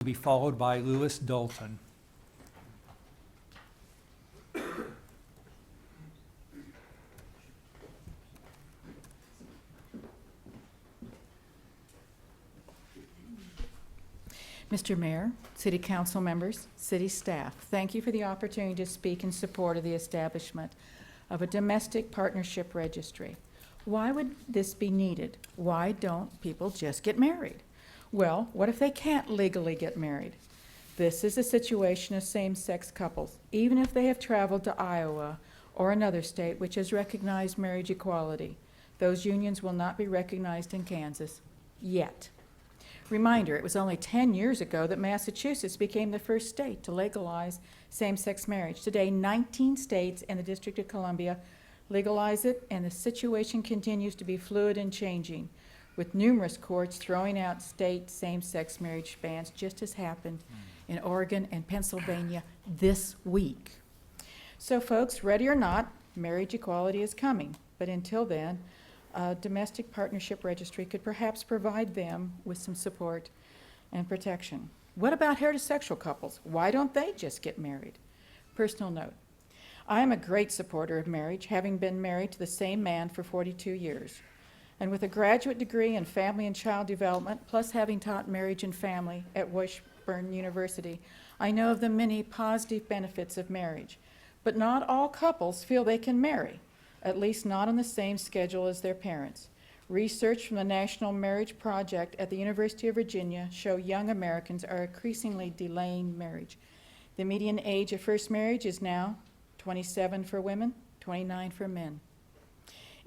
to be followed by Lewis Dalton. Mr. Mayor, City Council members, City staff, thank you for the opportunity to speak in support of the establishment of a domestic partnership registry. Why would this be needed? Why don't people just get married? Well, what if they can't legally get married? This is a situation of same-sex couples, even if they have traveled to Iowa or another state which has recognized marriage equality. Those unions will not be recognized in Kansas yet. Reminder, it was only 10 years ago that Massachusetts became the first state to legalize same-sex marriage. Today, 19 states and the District of Columbia legalize it, and the situation continues to be fluid and changing, with numerous courts throwing out state same-sex marriage bans, just as happened in Oregon and Pennsylvania this week. So folks, ready or not, marriage equality is coming, but until then, a domestic partnership registry could perhaps provide them with some support and protection. What about heterosexual couples? Why don't they just get married? Personal note, I am a great supporter of marriage, having been married to the same man for 42 years. And with a graduate degree in family and child development, plus having taught marriage and family at Washburn University, I know of the many positive benefits of marriage. But not all couples feel they can marry, at least not on the same schedule as their parents. Research from the National Marriage Project at the University of Virginia show young Americans are increasingly delaying marriage. The median age of first marriage is now 27 for women, 29 for men.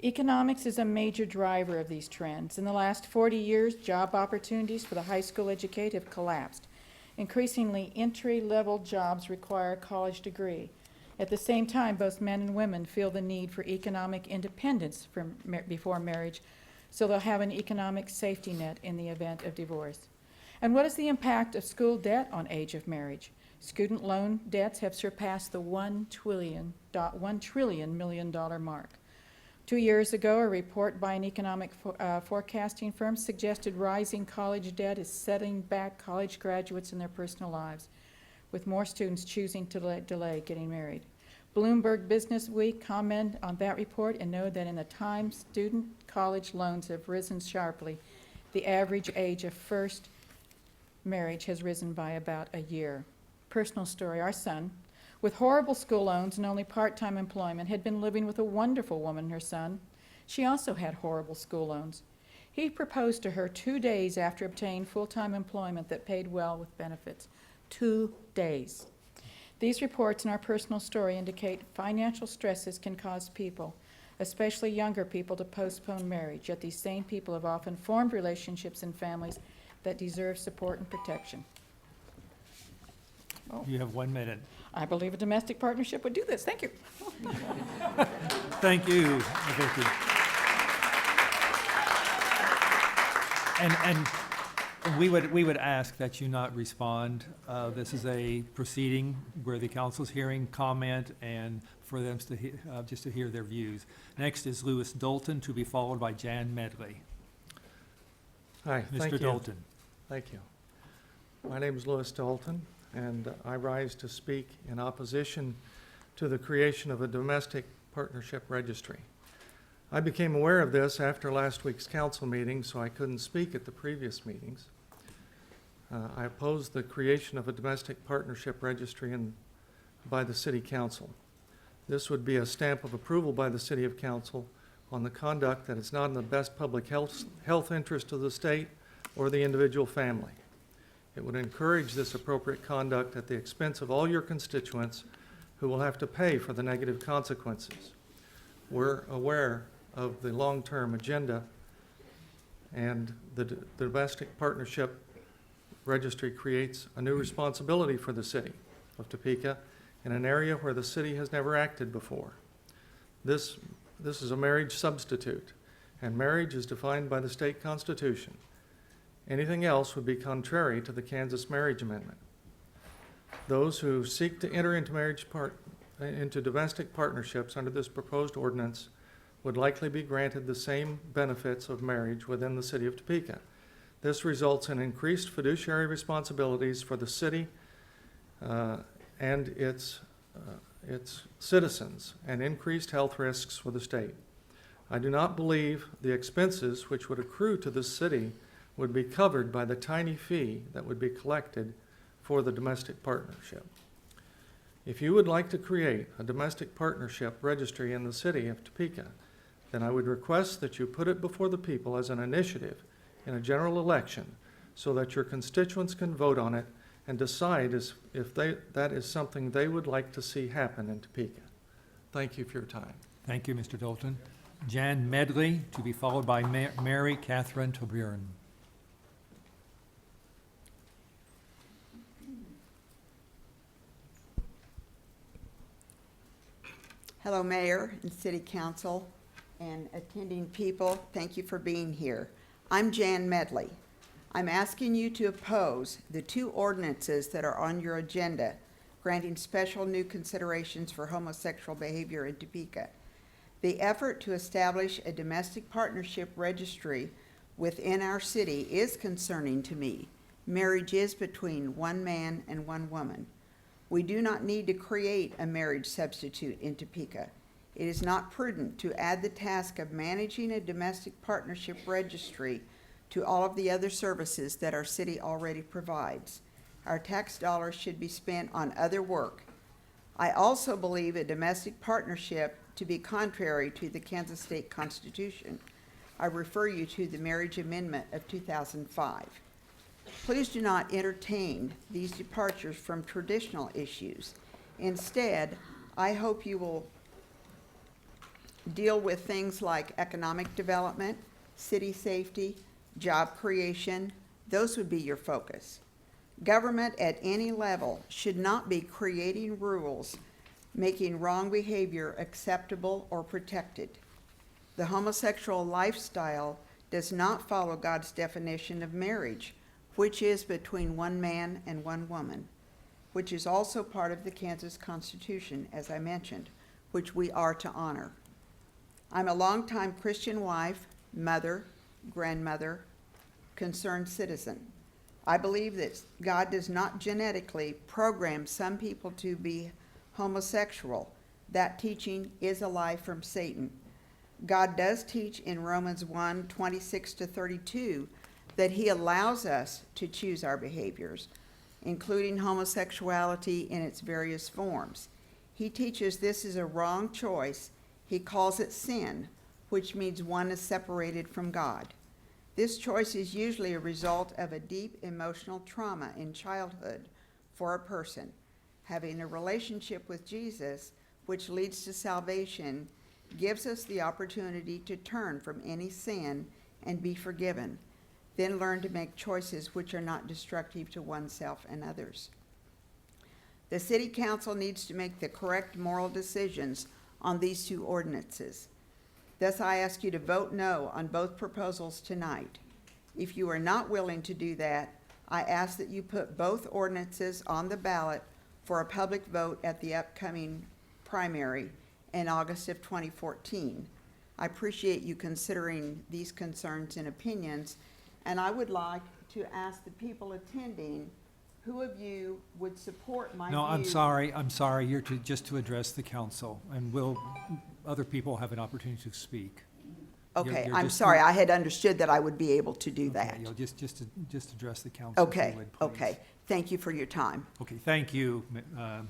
Economics is a major driver of these trends. In the last 40 years, job opportunities for the high school educated have collapsed. Increasingly, entry-level jobs require a college degree. At the same time, both men and women feel the need for economic independence before marriage, so they'll have an economic safety net in the event of divorce. And what is the impact of school debt on age of marriage? Student loan debts have surpassed the $1 trillion mark. 2 years ago, a report by an economic forecasting firm suggested rising college debt is setting back college graduates in their personal lives, with more students choosing to delay getting married. Bloomberg Business Week commented on that report and noted that in the time student college loans have risen sharply, the average age of first marriage has risen by about a year. Personal story, our son, with horrible school loans and only part-time employment, had been living with a wonderful woman, her son. She also had horrible school loans. He proposed to her 2 days after obtaining full-time employment that paid well with benefits. 2 days. These reports in our personal story indicate financial stresses can cause people, especially younger people, to postpone marriage, yet these same people have often formed relationships and families that deserve support and protection. Oh, You have 1 minute. I believe a domestic partnership would do this. Thank you. Thank you, Vicki. And we would ask that you not respond. This is a proceeding where the council's hearing comment and for them to just to hear their views. Next is Lewis Dalton, to be followed by Jan Medley. Hi, thank you. Mr. Dalton. Thank you. My name is Lewis Dalton, and I rise to speak in opposition to the creation of a domestic partnership registry. I became aware of this after last week's council meeting, so I couldn't speak at the previous meetings. I oppose the creation of a domestic partnership registry by the City Council. This would be a stamp of approval by the City of Council on the conduct that is not in the best public health interest of the state or the individual family. It would encourage this appropriate conduct at the expense of all your constituents who will have to pay for the negative consequences. We're aware of the long-term agenda, and the domestic partnership registry creates a new responsibility for the city of Topeka in an area where the city has never acted before. This is a marriage substitute, and marriage is defined by the state constitution. Anything else would be contrary to the Kansas Marriage Amendment. Those who seek to enter into domestic partnerships under this proposed ordinance would likely be granted the same benefits of marriage within the city of Topeka. This results in increased fiduciary responsibilities for the city and its citizens, and increased health risks for the state. I do not believe the expenses which would accrue to the city would be covered by the tiny fee that would be collected for the domestic partnership. If you would like to create a domestic partnership registry in the city of Topeka, then I would request that you put it before the people as an initiative in a general election so that your constituents can vote on it and decide if that is something they would like to see happen in Topeka. Thank you for your time. Thank you, Mr. Dalton. Jan Medley, to be followed by Mary Catherine Toburin. Hello, Mayor and City Council and attending people. Thank you for being here. I'm Jan Medley. I'm asking you to oppose the two ordinances that are on your agenda, granting special new considerations for homosexual behavior in Topeka. The effort to establish a domestic partnership registry within our city is concerning to me. Marriage is between one man and one woman. We do not need to create a marriage substitute in Topeka. It is not prudent to add the task of managing a domestic partnership registry to all of the other services that our city already provides. Our tax dollars should be spent on other work. I also believe a domestic partnership to be contrary to the Kansas State Constitution. I refer you to the Marriage Amendment of 2005. Please do not entertain these departures from traditional issues. Instead, I hope you will deal with things like economic development, city safety, job creation. Those would be your focus. Government at any level should not be creating rules making wrong behavior acceptable or protected. The homosexual lifestyle does not follow God's definition of marriage, which is between one man and one woman, which is also part of the Kansas Constitution, as I mentioned, which we are to honor. I'm a longtime Christian wife, mother, grandmother, concerned citizen. I believe that God does not genetically program some people to be homosexual. That teaching is a lie from Satan. God does teach in Romans 1:26-32 that he allows us to choose our behaviors, including homosexuality in its various forms. He teaches this is a wrong choice. He calls it sin, which means one is separated from God. This choice is usually a result of a deep emotional trauma in childhood for a person. Having a relationship with Jesus, which leads to salvation, gives us the opportunity to turn from any sin and be forgiven, then learn to make choices which are not destructive to oneself and others. The City Council needs to make the correct moral decisions on these two ordinances. Thus, I ask you to vote no on both proposals tonight. If you are not willing to do that, I ask that you put both ordinances on the ballot for a public vote at the upcoming primary in August of 2014. I appreciate you considering these concerns and opinions, and I would like to ask the people attending, who of you would support my view? No, I'm sorry, you're just to address the council, and other people have an opportunity to speak. Okay, You're I'm just- sorry, I had understood that I would be able to do Okay, that. you'll just address the council, if you Okay, would, please. okay, thank you for your time. Okay, thank you,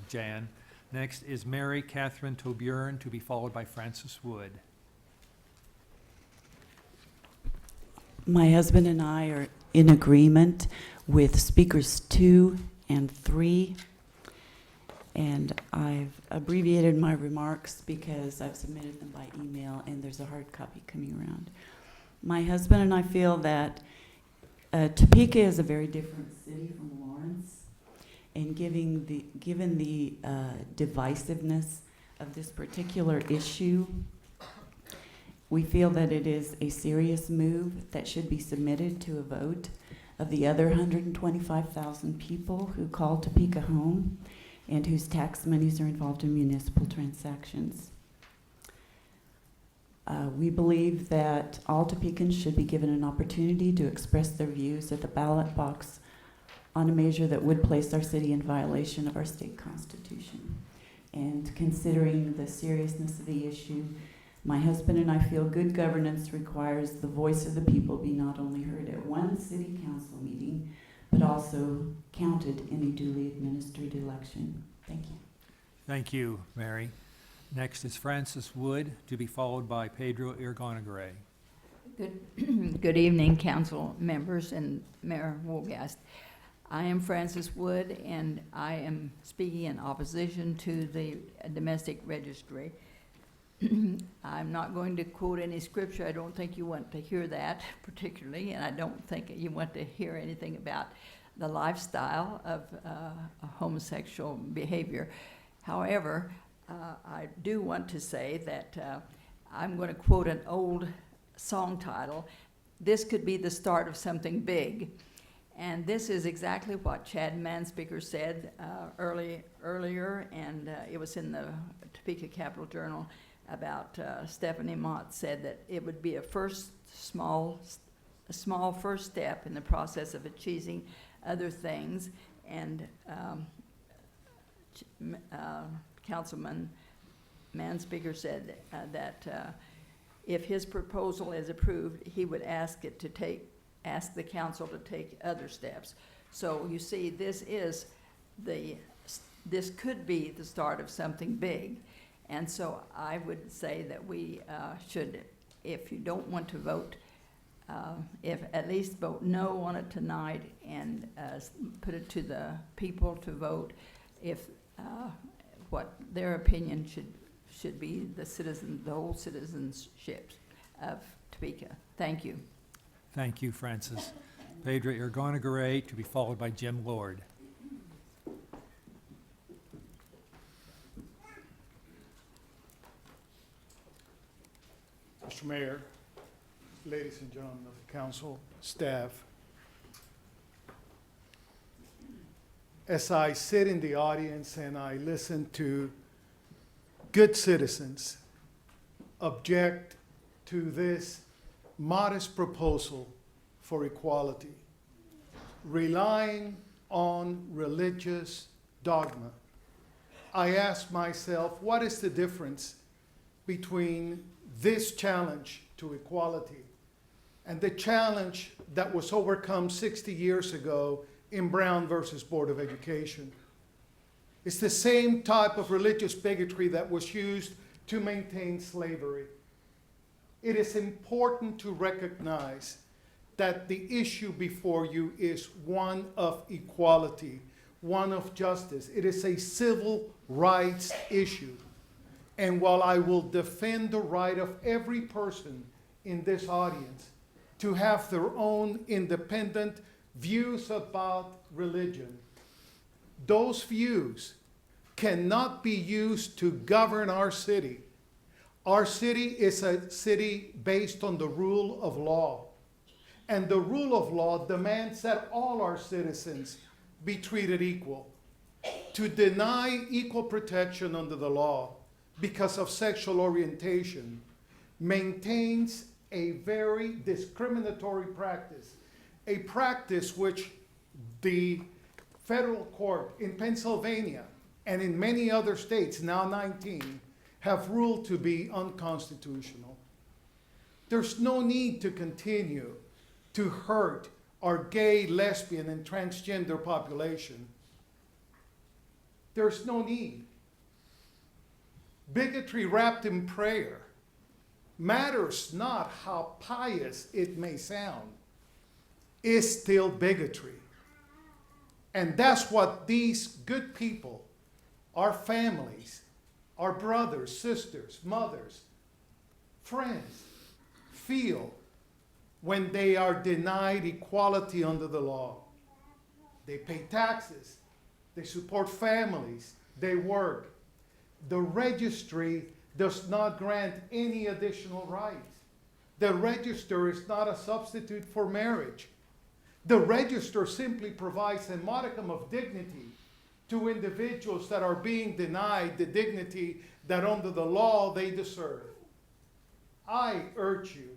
Jan. Next is Mary Catherine Toburin, to be followed by Francis Wood. My husband and I are in agreement with speakers 2 and 3, and I've abbreviated my remarks because I've submitted them by email and there's a hard copy coming around. My husband and I feel that Topeka is a very different city from Lawrence, and given the divisiveness of this particular issue, we feel that it is a serious move that should be submitted to a vote of the other 125,000 people who call Topeka home and whose tax monies are involved in municipal transactions. We believe that all Topekans should be given an opportunity to express their views at the ballot box on a measure that would place our city in violation of our state constitution. And considering the seriousness of the issue, my husband and I feel good governance requires the voice of the people be not only heard at one city council meeting, but also counted in a duly administered election. Thank you. Thank you, Mary. Next is Francis Wood, to be followed by Pedro Irgonagray. Good evening, council members and Mayor Wolgast. I am Francis Wood, and I am speaking in opposition to the domestic registry. I'm not going to quote any scripture. I don't think you want to hear that particularly, and I don't think you want to hear anything about the lifestyle of homosexual behavior. However, I do want to say that I'm going to quote an old song title. This could be the start of something big. And this is exactly what Chad Manspeaker said earlier, and it was in the Topeka Capital Journal about Stephanie Mott said that it would be a small first step in the process of achieving other things. And Councilman Manspeaker said that if his proposal is approved, he would ask the council to take other steps. So you see, this could be the start of something big. And so I would say that we should, if you don't want to vote, if at least vote no on it tonight and put it to the people to vote if what their opinion should be the whole citizenship of Topeka. Thank you. Thank you, Francis. Pedro Irgonagray, to be followed by Jim Lord. Mr. Mayor, ladies and gentlemen of the council, staff, as I sit in the audience and I listen to good citizens object to this modest proposal for equality, relying on religious dogma, I ask myself, what is the difference between this challenge to equality and the challenge that was overcome 60 years ago in Brown versus Board of Education? It's the same type of religious bigotry that was used to maintain slavery. It is important to recognize that the issue before you is one of equality, one of justice. It is a civil rights issue. And while I will defend the right of every person in this audience to have their own independent views about religion, those views cannot be used to govern our city. Our city is a city based on the rule of law. And the rule of law demands that all our citizens be treated equal. To deny equal protection under the law because of sexual orientation maintains a very discriminatory practice, a practice which the federal court in Pennsylvania and in many other states, now 19, have ruled to be unconstitutional. There's no need to continue to hurt our gay, lesbian, and transgender population. There's no need. Bigotry wrapped in prayer matters not how pious it may sound, is still bigotry. And that's what these good people, our families, our brothers, sisters, mothers, friends, feel when they are denied equality under the law. They pay taxes, they support families, they work. The registry does not grant any additional rights. The register is not a substitute for marriage. The register simply provides a modicum of dignity to individuals that are being denied the dignity that under the law they deserve. I urge you,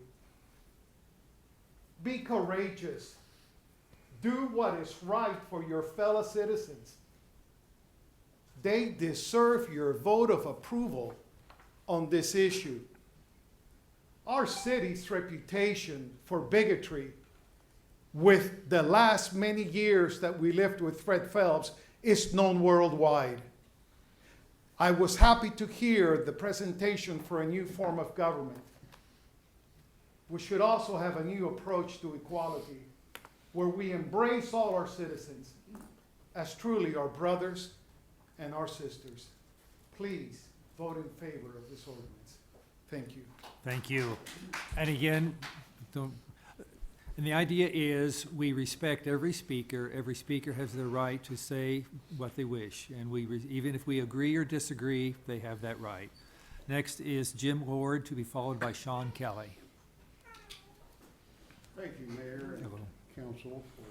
be courageous. Do what is right for your fellow citizens. They deserve your vote of approval on this issue. Our city's reputation for bigotry with the last many years that we lived with Fred Phelps is known worldwide. I was happy to hear the presentation for a new form of government. We should also have a new approach to equality, where we embrace all our citizens as truly our brothers and our sisters. Please vote in favor of this ordinance. Thank you. Thank you. And again, and the idea is we respect every speaker. Every speaker has the right to say what they wish. And even if we agree or disagree, they have that right. Next is Jim Ward, to be followed by Sean Kelly. Thank you, Mayor and Hello. Council, for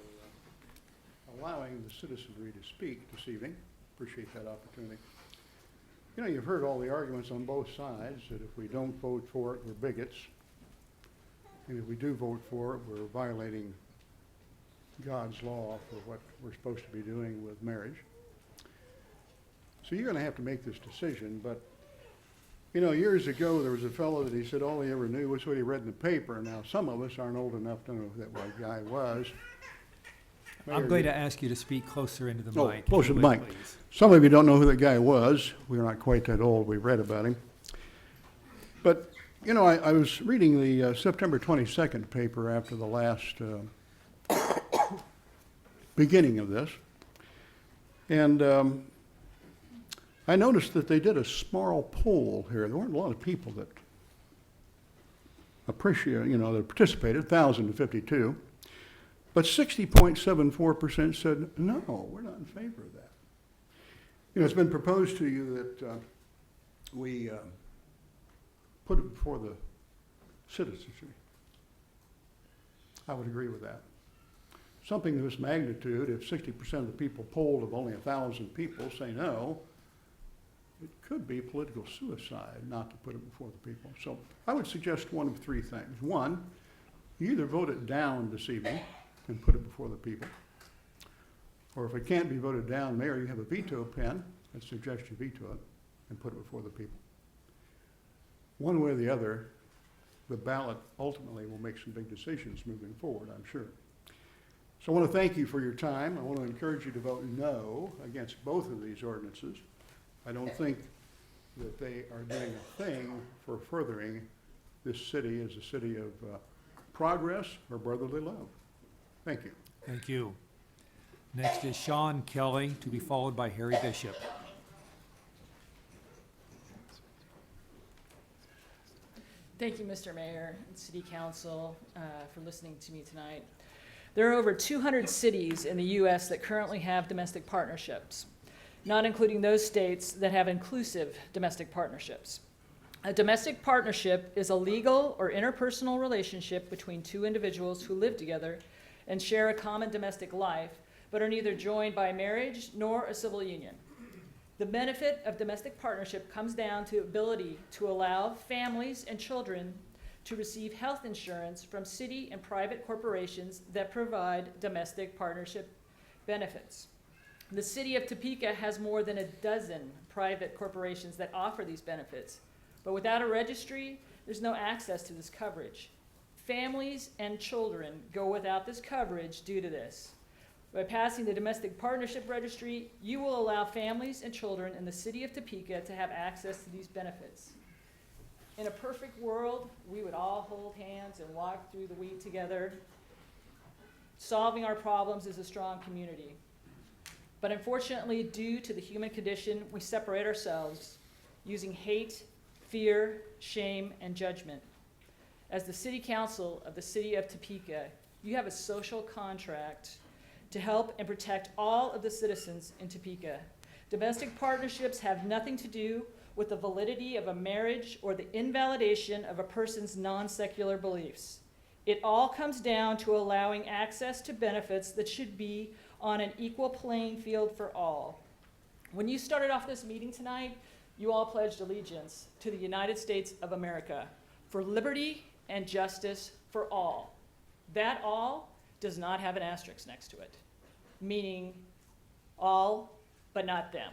allowing the citizenry to speak this evening. Appreciate that opportunity. You know, you've heard all the arguments on both sides, that if we don't vote for it, we're bigots. And if we do vote for it, we're violating God's law for what we're supposed to be doing with marriage. So you're gonna have to make this decision, but you know, years ago, there was a fellow that he said all he ever knew was what he read in the paper. Now, some of us aren't old enough to know who that white guy was. I'm Mayor, going to ask you to speak closer into the Oh, mic. closer to the would, mic. please. Some of you don't know who that guy was. We're not quite that old. We read about him. But, you know, I was reading the September 22nd paper after the last beginning of this. And I noticed that they did a small poll here. There weren't a lot of people that that participated, 1,052. But 60.74% said, no, we're not in favor of that. You know, it's been proposed to you that we put it before the citizenry. I would agree with that. Something of this magnitude, if 60% of the people polled of only 1,000 people say no, it could be political suicide not to put it before the people. So I would suggest one of three things. One, you either vote it down this evening and put it before the people, or if it can't be voted down, Mayor, you have a veto pen. I'd suggest you veto it and put it before the people. One way or the other, the ballot ultimately will make some big decisions moving forward, I'm sure. So I want to thank you for your time. I want to encourage you to vote no against both of these ordinances. I don't think that they are doing a thing for furthering this city as a city of progress or brotherly love. Thank you. Thank you. Next is Sean Kelly, to be followed by Harry Bishop. Thank you, Mr. Mayor and City Council, for listening to me tonight. There are over 200 cities in the U.S. that currently have domestic partnerships, not including those states that have inclusive domestic partnerships. A domestic partnership is a legal or interpersonal relationship between two individuals who live together and share a common domestic life, but are neither joined by marriage nor a civil union. The benefit of domestic partnership comes down to ability to allow families and children to receive health insurance from city and private corporations that provide domestic partnership benefits. The city of Topeka has more than a dozen private corporations that offer these benefits, but without a registry, there's no access to this coverage. Families and children go without this coverage due to this. By passing the Domestic Partnership Registry, you will allow families and children in the city of Topeka to have access to these benefits. In a perfect world, we would all hold hands and walk through the week together. Solving our problems is a strong community. But unfortunately, due to the human condition, we separate ourselves using hate, fear, shame, and judgment. As the City Council of the City of Topeka, you have a social contract to help and protect all of the citizens in Topeka. Domestic partnerships have nothing to do with the validity of a marriage or the invalidation of a person's non-secular beliefs. It all comes down to allowing access to benefits that should be on an equal playing field for all. When you started off this meeting tonight, you all pledged allegiance to the United States of America, for liberty and justice for all. That all does not have an asterisk next to it, meaning all but not them.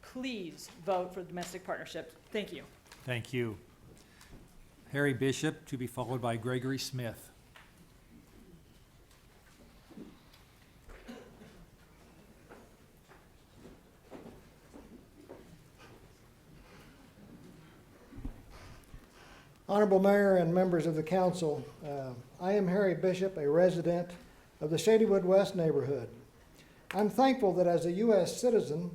Please vote for domestic partnership. Thank you. Thank you. Harry Bishop, to be followed by Gregory Smith. Honorable Mayor and members of the council, I am Harry Bishop, a resident of the Shadywood West neighborhood. I'm thankful that as a U.S. citizen,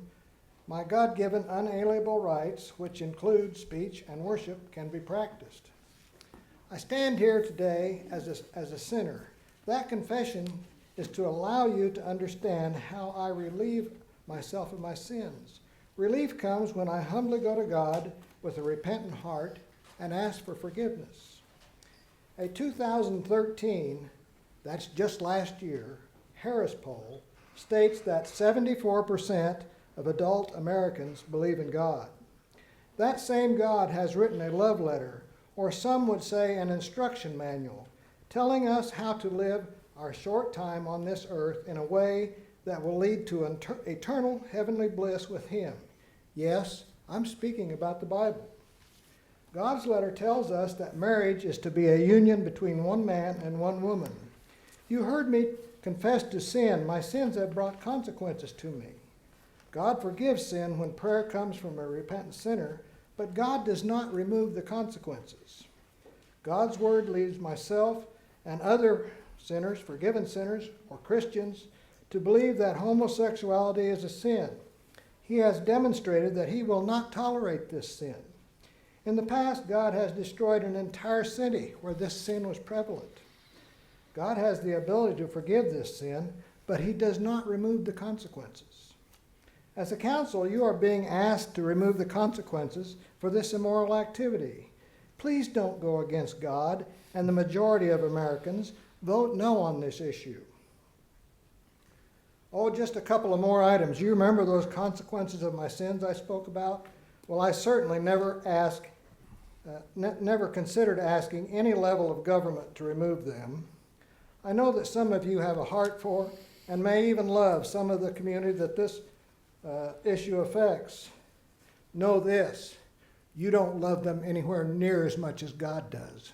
my God-given unalienable rights, which include speech and worship, can be practiced. I stand here today as a sinner. That confession is to allow you to understand how I relieve myself of my sins. Relief comes when I humbly go to God with a repentant heart and ask for forgiveness. A 2013, that's just last year, Harris poll states that 74% of adult Americans believe in God. That same God has written a love letter, or some would say an instruction manual, telling us how to live our short time on this earth in a way that will lead to eternal heavenly bliss with Him. Yes, I'm speaking about the Bible. God's letter tells us that marriage is to be a union between one man and one woman. You heard me confess to sin. My sins have brought consequences to me. God forgives sin when prayer comes from a repentant sinner, but God does not remove the consequences. God's word leads myself and other sinners, forgiven sinners, or Christians, to believe that homosexuality is a sin. He has demonstrated that He will not tolerate this sin. In the past, God has destroyed an entire city where this sin was prevalent. God has the ability to forgive this sin, but He does not remove the consequences. As a council, you are being asked to remove the consequences for this immoral activity. Please don't go against God and the majority of Americans. Vote no on this issue. Oh, just a couple of more items. You remember those consequences of my sins I spoke about? Well, I certainly never considered asking any level of government to remove them. I know that some of you have a heart for and may even love some of the community that this issue affects. Know this, you don't love them anywhere near as much as God does.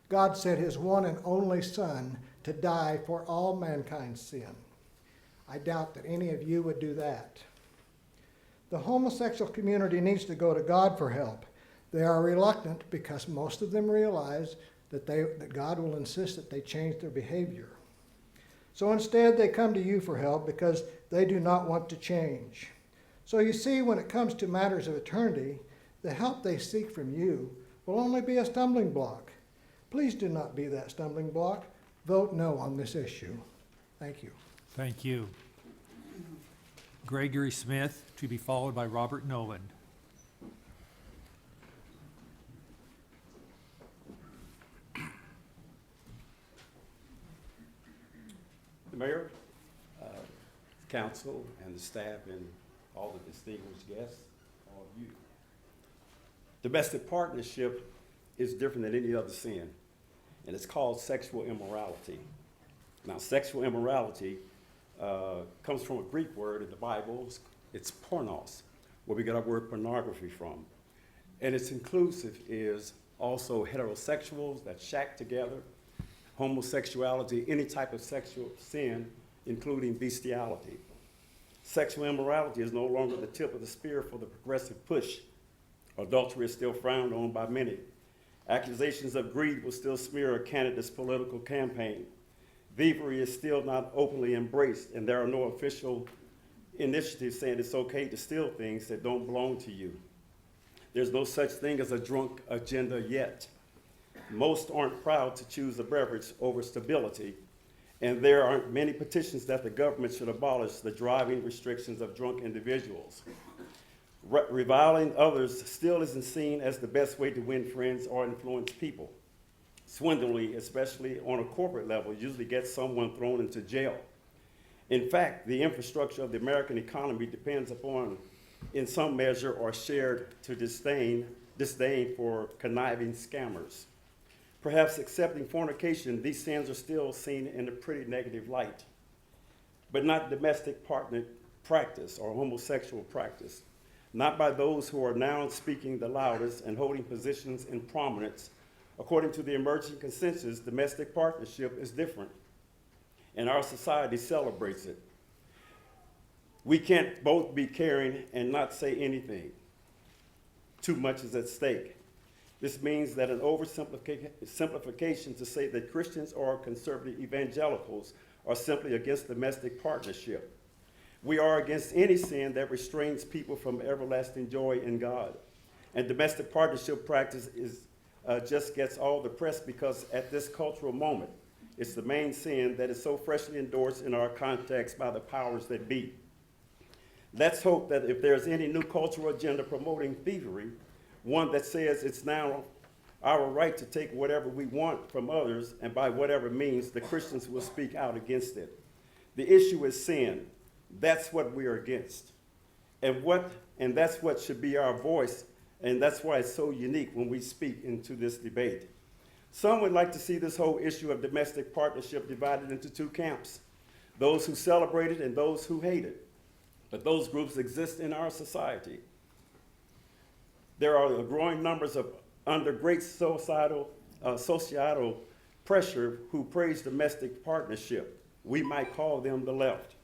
God sent His one and only Son to die for all mankind's sin. I doubt that any of you would do that. The homosexual community needs to go to God for help. They are reluctant because most of them realize that God will insist that they change their behavior. So instead, they come to you for help because they do not want to change. So you see, when it comes to matters of eternity, the help they seek from you will only be a stumbling block. Please do not be that stumbling block. Vote no on this issue. Thank you. Thank you. Gregory Smith, to be followed by Robert Nolan. The mayor, council, and the staff, and all the distinguished guests, all of you. Domestic partnership is different than any other sin, and it's called sexual immorality. Now, sexual immorality comes from a Greek word in the Bible. It's pornos, where we get our word pornography from. And its inclusive is also heterosexuals that shack together, homosexuality, any type of sexual sin, including bestiality. Sexual immorality is no longer the tip of the spear for the progressive push. Adultery is still frowned on by many. Accusations of greed will still smear a candidate's political campaign. Thievery is still not openly embraced, and there are no official initiatives saying it's okay to steal things that don't belong to you. There's no such thing as a drunk agenda yet. Most aren't proud to choose a beverage over stability, and there aren't many petitions that the government should abolish the driving restrictions of drunk individuals. Reviling others still isn't seen as the best way to win friends or influence people. Swindling, especially on a corporate level, usually gets someone thrown into jail. In fact, the infrastructure of the American economy depends upon, in some measure, or shared to disdain for conniving scammers. Perhaps accepting fornication, these sins are still seen in a pretty negative light, but not domestic partner practice or homosexual practice, not by those who are now speaking the loudest and holding positions in prominence. According to the emerging consensus, domestic partnership is different, and our society celebrates it. We can't both be caring and not say anything. Too much is at stake. This means that an oversimplification to say that Christians or conservative evangelicals are simply against domestic partnership. We are against any sin that restrains people from everlasting joy in God. And domestic partnership practice just gets all the press because at this cultural moment, it's the main sin that is so freshly endorsed in our context by the powers that be. Let's hope that if there's any new cultural agenda promoting thievery, one that says it's now our right to take whatever we want from others, and by whatever means, the Christians will speak out against it. The issue is sin. That's what we are against. And that's what should be our voice, and that's why it's so unique when we speak into this debate. Some would like to see this whole issue of domestic partnership divided into two camps, those who celebrate it and those who hate it. But those groups exist in our society. There are growing numbers of under great societal pressure who praise domestic partnership. We might call them the left.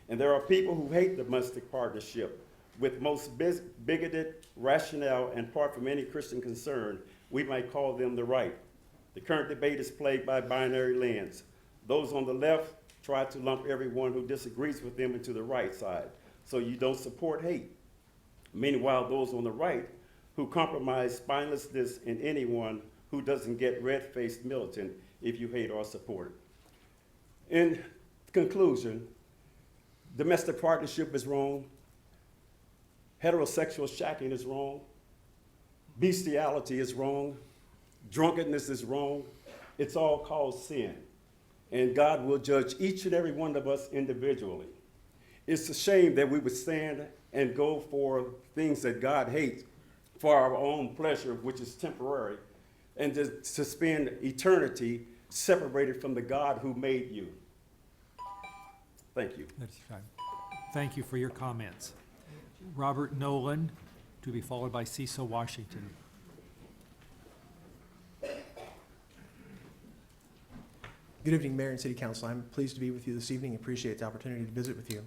And there are people who hate domestic partnership with most bigoted rationale and apart from any Christian concern. We might call them the right. The current debate is plagued by binary lens. Those on the left try to lump everyone who disagrees with them into the right side, so you don't support hate. Meanwhile, those on the right who compromise spinelessness in anyone who doesn't get red-faced militant if you hate or support it. In conclusion, domestic partnership is wrong. Heterosexual shacking is wrong. Bestiality is wrong. Drunkenness is wrong. It's all called sin. And God will judge each and every one of us individually. It's a shame that we would stand and go for things that God hates for our own pleasure, which is temporary, and to spend eternity separated from the God who made you. Thank you. That's fine. Thank you for your comments. Robert Nolan, to be followed by Cecil Washington. Good evening, Mayor and City Council. I'm pleased to be with you this evening. Appreciate the opportunity to visit with you.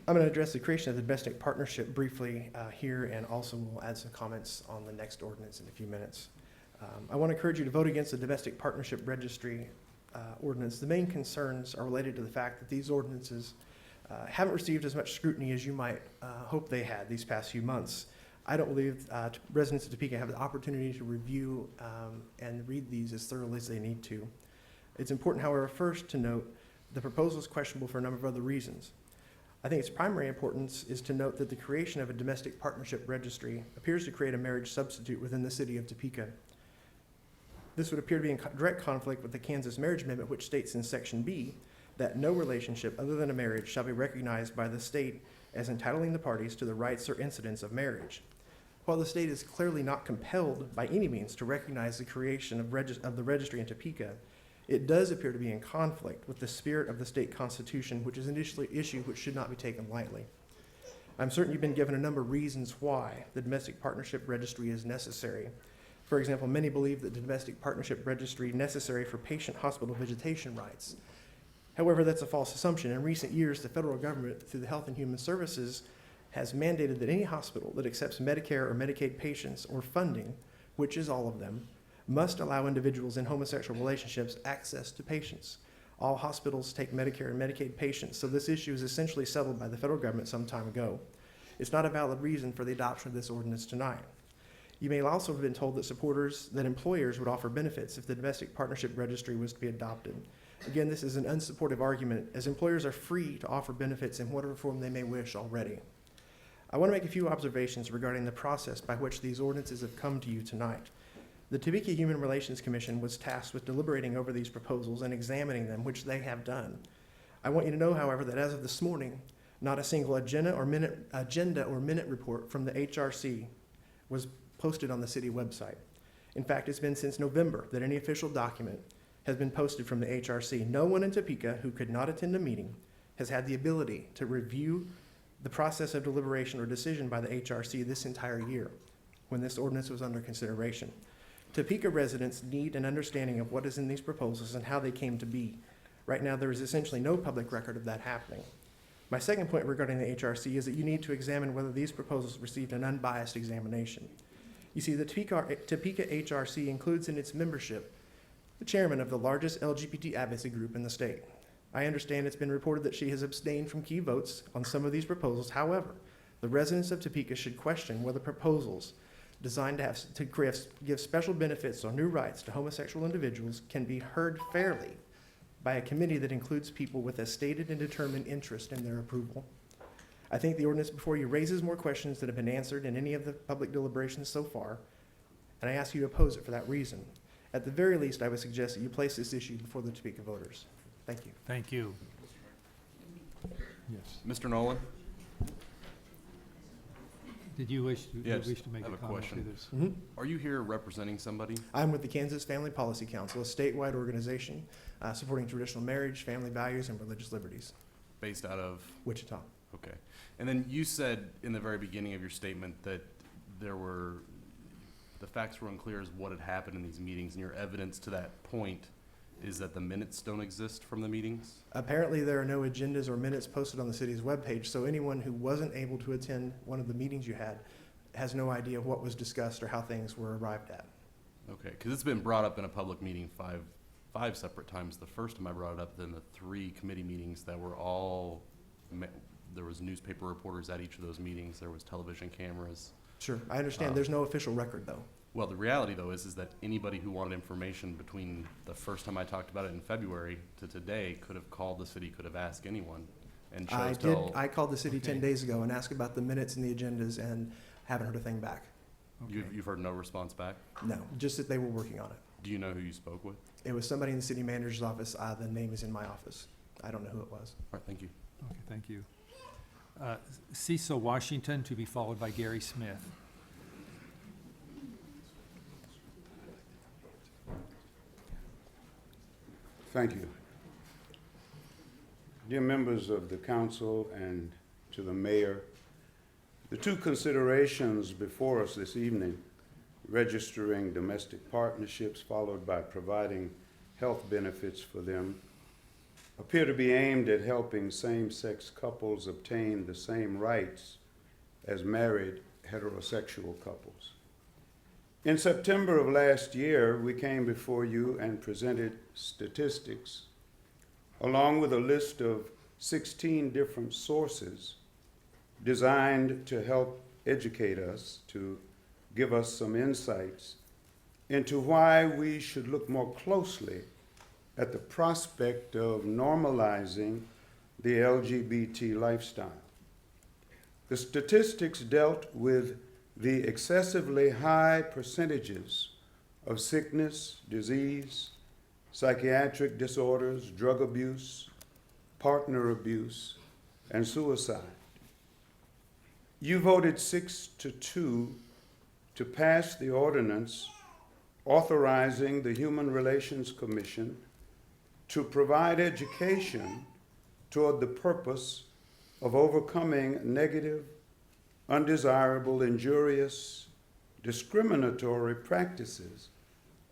I'm going to address the creation of the domestic partnership briefly here, and also we'll add some comments on the next ordinance in a few minutes. I want to encourage you to vote against the domestic partnership registry ordinance. The main concerns are related to the fact that these ordinances haven't received as much scrutiny as you might hope they had these past few months. I don't believe residents of Topeka have the opportunity to review and read these as thoroughly as they need to. It's important, however, first to note the proposal is questionable for a number of other reasons. I think its primary importance is to note that the creation of a domestic partnership registry appears to create a marriage substitute within the city of Topeka. This would appear to be in direct conflict with the Kansas Marriage Amendment, which states in Section B that no relationship other than a marriage shall be recognized by the state as entitling the parties to the rights or incidents of marriage. While the state is clearly not compelled by any means to recognize the creation of the registry in Topeka, it does appear to be in conflict with the spirit of the state constitution, which is an issue which should not be taken lightly. I'm certain you've been given a number of reasons why the domestic partnership registry is necessary. For example, many believe that the domestic partnership registry is necessary for patient hospital visitation rights. However, that's a false assumption. In recent years, the federal government, through the Health and Human Services, has mandated that any hospital that accepts Medicare or Medicaid patients or funding, which is all of them, must allow individuals in homosexual relationships access to patients. All hospitals take Medicare and Medicaid patients, so this issue is essentially settled by the federal government some time ago. It's not a valid reason for the adoption of this ordinance tonight. You may also have been told that employers would offer benefits if the domestic partnership registry was to be adopted. Again, this is an unsupportive argument, as employers are free to offer benefits in whatever form they may wish already. I want to make a few observations regarding the process by which these ordinances have come to you tonight. The Topeka Human Relations Commission was tasked with deliberating over these proposals and examining them, which they have done. I want you to know, however, that as of this morning, not a single agenda or minute report from the HRC was posted on the city website. In fact, it's been since November that any official document has been posted from the HRC. No one in Topeka who could not attend a meeting has had the ability to review the process of deliberation or decision by the HRC this entire year when this ordinance was under consideration. Topeka residents need an understanding of what is in these proposals and how they came to be. Right now, there is essentially no public record of that happening. My second point regarding the HRC is that you need to examine whether these proposals received an unbiased examination. You see, the Topeka HRC includes in its membership the chairman of the largest LGBT advocacy group in the state. I understand it's been reported that she has abstained from key votes on some of these proposals. However, the residents of Topeka should question whether proposals designed to give special benefits or new rights to homosexual individuals can be heard fairly by a committee that includes people with a stated and determined interest in their approval. I think the ordinance before you raises more questions that have been answered in any of the public deliberations so far, and I ask you to oppose it for that reason. At the very least, I would suggest that you place this issue before the Topeka voters. Thank you. Thank you. Yes. Mr. Nolan? Did you wish to, Yes, make I a have a comment to question. this? Are you here representing somebody? I'm with the Kansas Family Policy Council, a statewide organization supporting traditional marriage, family values, and religious liberties. Based out of? Wichita. Okay. And then you said in the very beginning of your statement that the facts were unclear as what had happened in these meetings, and your evidence to that point is that the minutes don't exist from the meetings? Apparently, there are no agendas or minutes posted on the city's webpage, so anyone who wasn't able to attend one of the meetings you had has no idea what was discussed or how things were arrived at. Okay, because it's been brought up in a public meeting five separate times. The first time I brought it up, then the 3 committee meetings that were all, there was newspaper reporters at each of those meetings. There was television cameras. Sure, I understand. There's no official record, though. Well, the reality, though, is that anybody who wanted information between the first time I talked about it in February to today could have called the city, could have asked anyone, and chose to all. I called the city 10 Okay. days ago and asked about the minutes and the agendas and haven't heard a thing back. Okay. You've heard no response back? No, just that they were working on it. Do you know who you spoke with? It was somebody in the city manager's office. The name is in my office. I don't know who it was. All right, thank you. Okay, thank you. Cecil Washington, to be followed by Gary Smith. Thank you. Dear members of the council and to the mayor, the 2 considerations before us this evening, registering domestic partnerships followed by providing health benefits for them, appear to be aimed at helping same-sex couples obtain the same rights as married heterosexual couples. In September of last year, we came before you and presented statistics along with a list of 16 different sources designed to help educate us, to give us some insights into why we should look more closely at the prospect of normalizing the LGBT lifestyle. The statistics dealt with the excessively high percentages of sickness, disease, psychiatric disorders, drug abuse, partner abuse, and suicide. You voted 6-2 to pass the ordinance authorizing the Human Relations Commission to provide education toward the purpose of overcoming negative, undesirable, injurious, discriminatory practices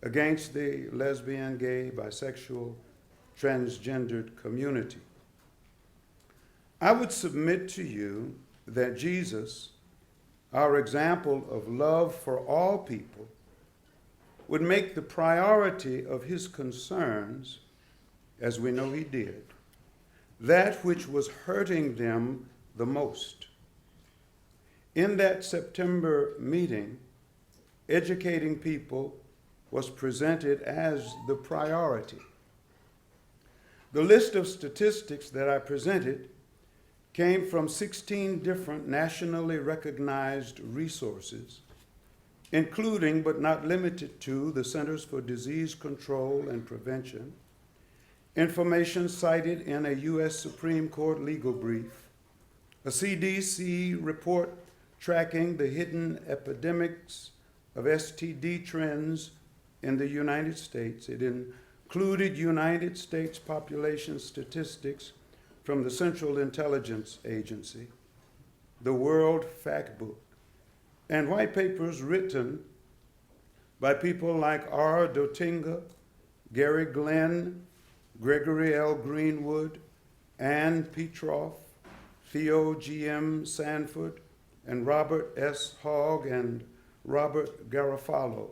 against the lesbian, gay, bisexual, transgendered community. I would submit to you that Jesus, our example of love for all people, would make the priority of his concerns, as we know he did, that which was hurting them the most. In that September meeting, educating people was presented as the priority. The list of statistics that I presented came from 16 different nationally recognized resources, including but not limited to the Centers for Disease Control and Prevention, information cited in a U.S. Supreme Court legal brief, a CDC report tracking the hidden epidemics of STD trends in the United States. It included United States population statistics from the Central Intelligence Agency, the World Factbook, and white papers written by people like R. Dotinga, Gary Glenn, Gregory L. Greenwood, Ann Petroff, Theo G.M. Sanford, and Robert S. Hogg and Robert Garofalo.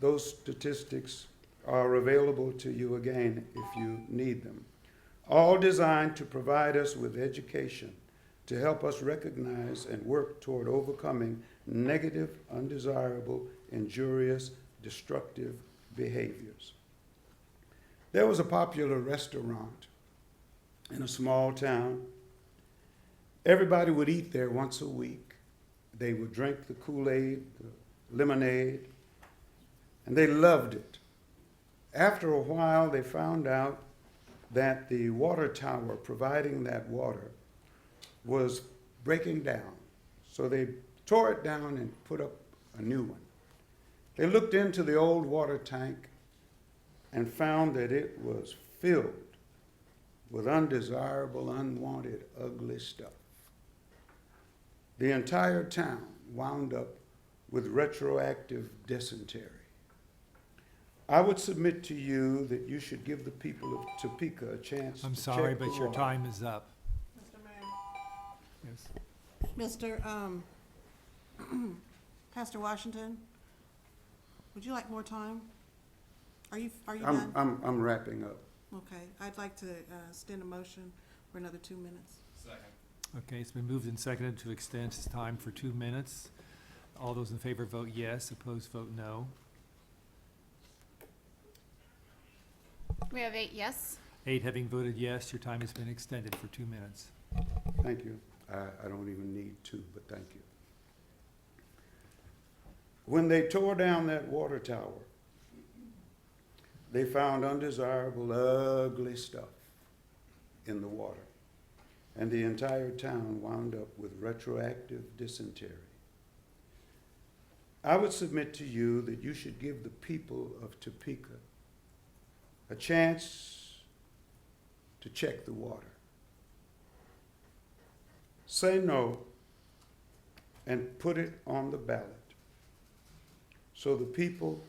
Those statistics are available to you again if you need them. All designed to provide us with education to help us recognize and work toward overcoming negative, undesirable, injurious, destructive behaviors. There was a popular restaurant in a small town. Everybody would eat there once a week. They would drink the Kool-Aid, the lemonade, and they loved it. After a while, they found out that the water tower providing that water was breaking down. So they tore it down and put up a new one. They looked into the old water tank and found that it was filled with undesirable, unwanted, ugly stuff. The entire town wound up with retroactive dysentery. I would submit to you that you should give the people of Topeka a chance I'm to sorry, check the but your water. time is up. Mr. Mayor, Yes. Mr. Pastor Washington, would you like more time? Are you done? I'm wrapping up. Okay, I'd like to extend a motion for another 2 minutes. Okay, it's been moved and seconded to extend his time for 2 minutes. All those in favor vote yes, opposed vote no. We have 8 yes. 8 having voted yes, your time has been extended for 2 minutes. Thank you. I don't even need to, but thank you. When they tore down that water tower, they found undesirable, ugly stuff in the water. And the entire town wound up with retroactive dysentery. I would submit to you that you should give the people of Topeka a chance to check the water. Say no and put it on the ballot so the people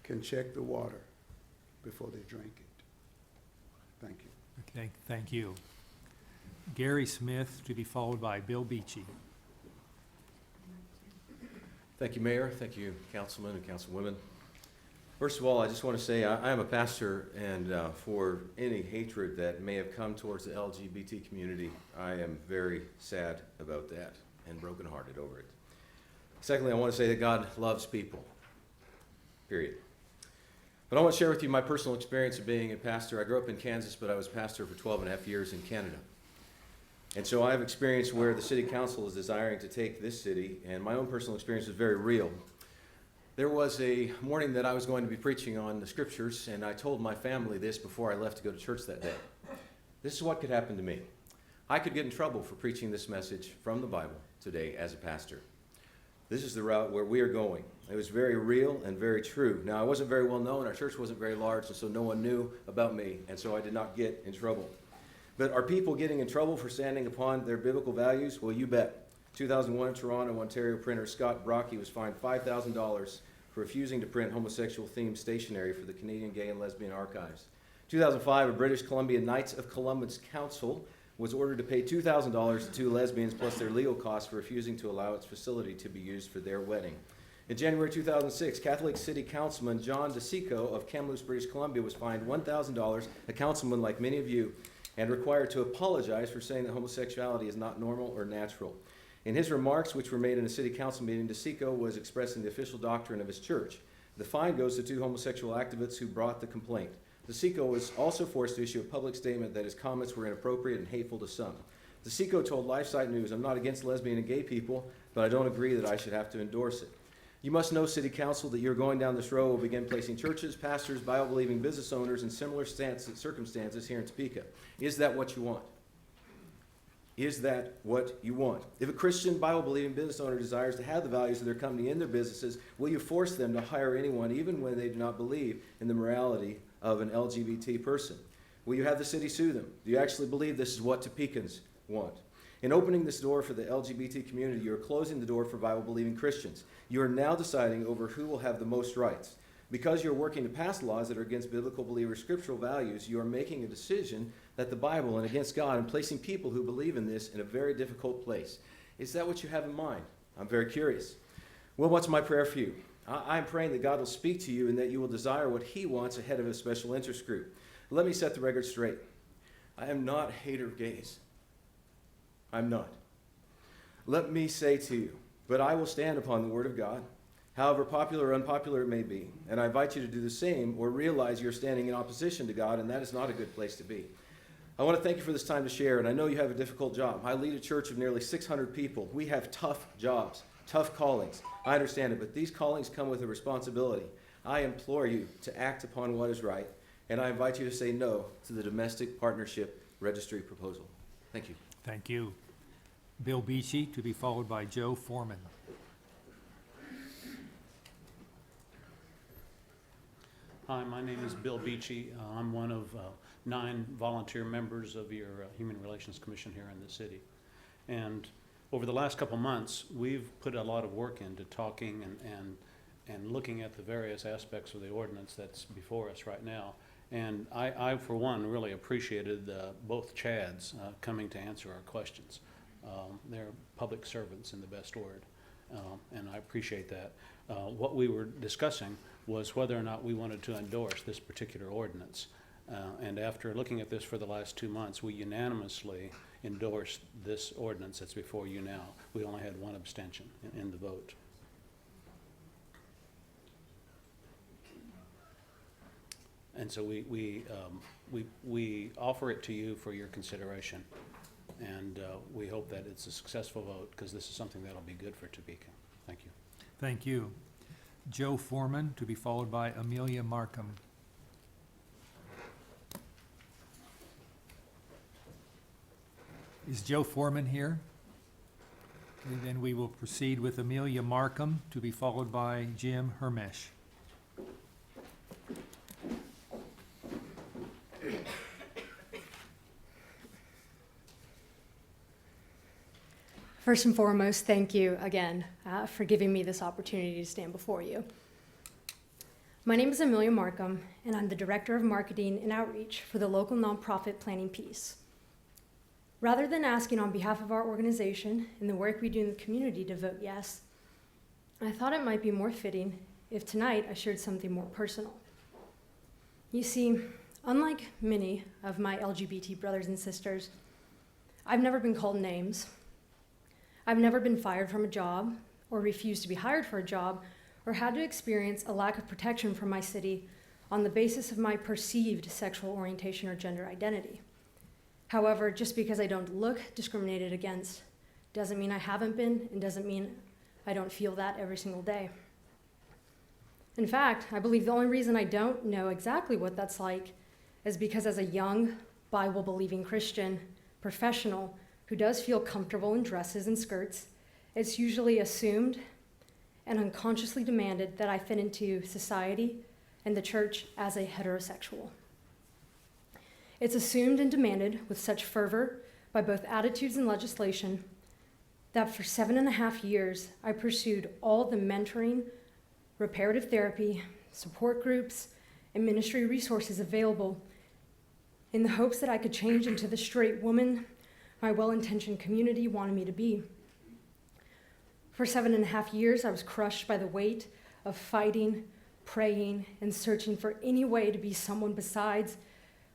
can check the water before they drink it. Thank you. Okay, thank you. Gary Smith to be followed by Bill Beachy. Thank you, Mayor. Thank you, councilmen and councilwomen. First of all, I just want to say I am a pastor, and for any hatred that may have come towards the LGBT community, I am very sad about that and brokenhearted over it. Secondly, I want to say that God loves people, period. But I want to share with you my personal experience of being a pastor. I grew up in Kansas, but I was pastor for 12 and a half years in Canada. And so I have experienced where the city council is desiring to take this city, and my own personal experience was very real. There was a morning that I was going to be preaching on the scriptures, and I told my family this before I left to go to church that day. This is what could happen to me. I could get in trouble for preaching this message from the Bible today as a pastor. This is the route where we are going. It was very real and very true. Now, I wasn't very well known. Our church wasn't very large, and so no one knew about me, and so I did not get in trouble. But are people getting in trouble for standing upon their biblical values? Well, you bet. 2001 Toronto, Ontario printer Scott Brocky was fined $5,000 for refusing to print homosexual-themed stationery for the Canadian Gay and Lesbian Archives. 2005, a British Columbia Knights of Columbus Council was ordered to pay $2,000 to 2 lesbians plus their legal costs for refusing to allow its facility to be used for their wedding. In January 2006, Catholic City Councilman John DeSico of Kamloops, British Columbia was fined $1,000, a councilman like many of you, and required to apologize for saying that homosexuality is not normal or natural. In his remarks, which were made in a city council meeting, DeSico was expressing the official doctrine of his church. The fine goes to 2 homosexual activists who brought the complaint. DeSico was also forced to issue a public statement that his comments were inappropriate and hateful to some. DeSico told LifeSite News, "I'm not against lesbian and gay people, but I don't agree that I should have to endorse it." You must know, City Council, that you're going down this road will begin placing churches, pastors, Bible-believing business owners in similar circumstances here in Topeka. Is that what you want? Is that what you want? If a Christian Bible-believing business owner desires to have the values of their company in their businesses, will you force them to hire anyone even when they do not believe in the morality of an LGBT person? Will you have the city sue them? Do you actually believe this is what Topekans want? In opening this door for the LGBT community, you are closing the door for Bible-believing Christians. You are now deciding over who will have the most rights. Because you're working to pass laws that are against biblical believers' scriptural values, you are making a decision that the Bible and against God and placing people who believe in this in a very difficult place. Is that what you have in mind? I'm very curious. Well, what's my prayer for you? I'm praying that God will speak to you and that you will desire what he wants ahead of a special interest group. Let me set the record straight. I am not a hater of gays. I'm not. Let me say to you, but I will stand upon the word of God, however popular or unpopular it may be, and I invite you to do the same or realize you're standing in opposition to God, and that is not a good place to be. I want to thank you for this time to share, and I know you have a difficult job. I lead a church of nearly 600 people. We have tough jobs, tough callings. I understand it, but these callings come with a responsibility. I implore you to act upon what is right, and I invite you to say no to the Domestic Partnership Registry proposal. Thank you. Thank you. Bill Beachy, to be followed by Joe Foreman. Hi, my name is Bill Beachy. I'm one of 9 volunteer members of your Human Relations Commission here in the city. And over the last couple months, we've put a lot of work into talking and looking at the various aspects of the ordinance that's before us right now. And I for one, really appreciated both Chads coming to answer our questions. They're public servants in the best word, and I appreciate that. What we were discussing was whether or not we wanted to endorse this particular ordinance. And after looking at this for the last 2 months, we unanimously endorsed this ordinance that's before you now. We only had 1 abstention in the vote. And so we offer it to you for your consideration. And we hope that it's a successful vote, because this is something that'll be good for Topeka. Thank you. Thank you. Joe Foreman, to be followed by Amelia Markham. Is Joe Foreman here? And then we will proceed with Amelia Markham, to be followed by Jim Hermesh. First and foremost, thank you again for giving me this opportunity to stand before you. My name is Amelia Markham, and I'm the Director of Marketing and Outreach for the local nonprofit Planning Peace. Rather than asking on behalf of our organization and the work we do in the community to vote yes, I thought it might be more fitting if tonight I shared something more personal. You see, unlike many of my LGBT brothers and sisters, I've never been called names. I've never been fired from a job or refused to be hired for a job or had to experience a lack of protection from my city on the basis of my perceived sexual orientation or gender identity. However, just because I don't look discriminated against doesn't mean I haven't been, and doesn't mean I don't feel that every single day. In fact, I believe the only reason I don't know exactly what that's like is because as a young, Bible-believing Christian professional who does feel comfortable in dresses and skirts, it's usually assumed and unconsciously demanded that I fit into society and the church as a heterosexual. It's assumed and demanded with such fervor by both attitudes and legislation that for 7.5 years, I pursued all the mentoring, reparative therapy, support groups, and ministry resources available in the hopes that I could change into the straight woman my well-intentioned community wanted me to be. For 7.5 years, I was crushed by the weight of fighting, praying, and searching for any way to be someone besides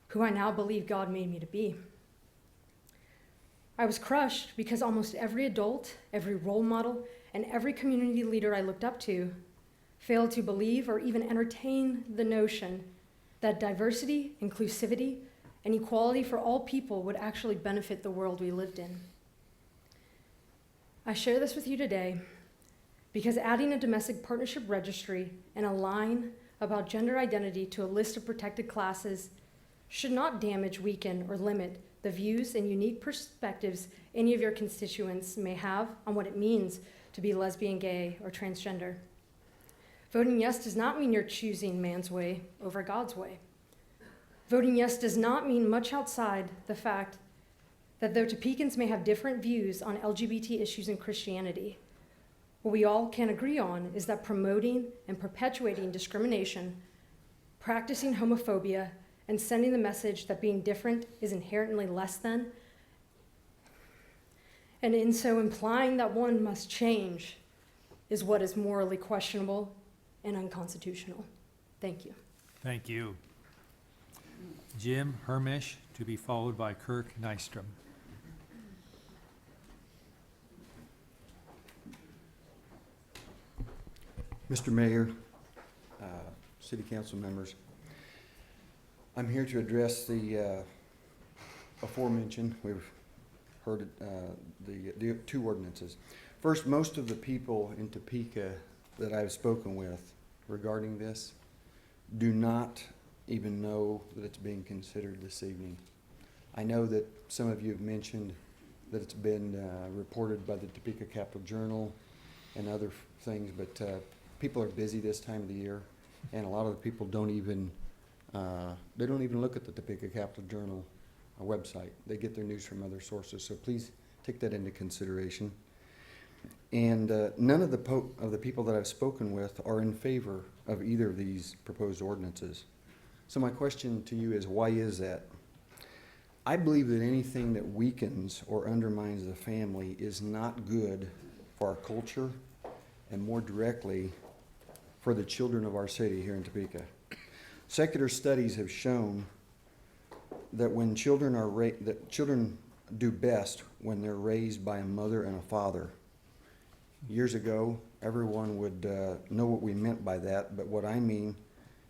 who I now believe God made me to be. I was crushed because almost every adult, every role model, and every community leader I looked up to failed to believe or even entertain the notion that diversity, inclusivity, and equality for all people would actually benefit the world we lived in. I share this with you today because adding a domestic partnership registry and a line about gender identity to a list of protected classes should not damage, weaken, or limit the views and unique perspectives any of your constituents may have on what it means to be lesbian, gay, or transgender. Voting yes does not mean you're choosing man's way over God's way. Voting yes does not mean much outside the fact that though Topekans may have different views on LGBT issues in Christianity, what we all can agree on is that promoting and perpetuating discrimination, practicing homophobia, and sending the message that being different is inherently less than, and in so implying that one must change, is what is morally questionable and unconstitutional. Thank you. Thank you. Jim Hermish, to be followed by Kirk Nystrom. Mr. Mayor, City Council members, I'm here to address the aforementioned, we've heard the two ordinances. First, most of the people in Topeka that I've spoken with regarding this do not even know that it's being considered this evening. I know that some of you have mentioned that it's been reported by the Topeka Capital Journal and other things, but people are busy this time of the year, and a lot of the people don't even look at the Topeka Capital Journal website. They get their news from other sources, so please take that into consideration. And none of the people that I've spoken with are in favor of either of these proposed ordinances. So my question to you is, why is that? I believe that anything that weakens or undermines the family is not good for our culture and more directly for the children of our city here in Topeka. Secular studies have shown that when children do best when they're raised by a mother and a father. Years ago, everyone would know what we meant by that, but what I mean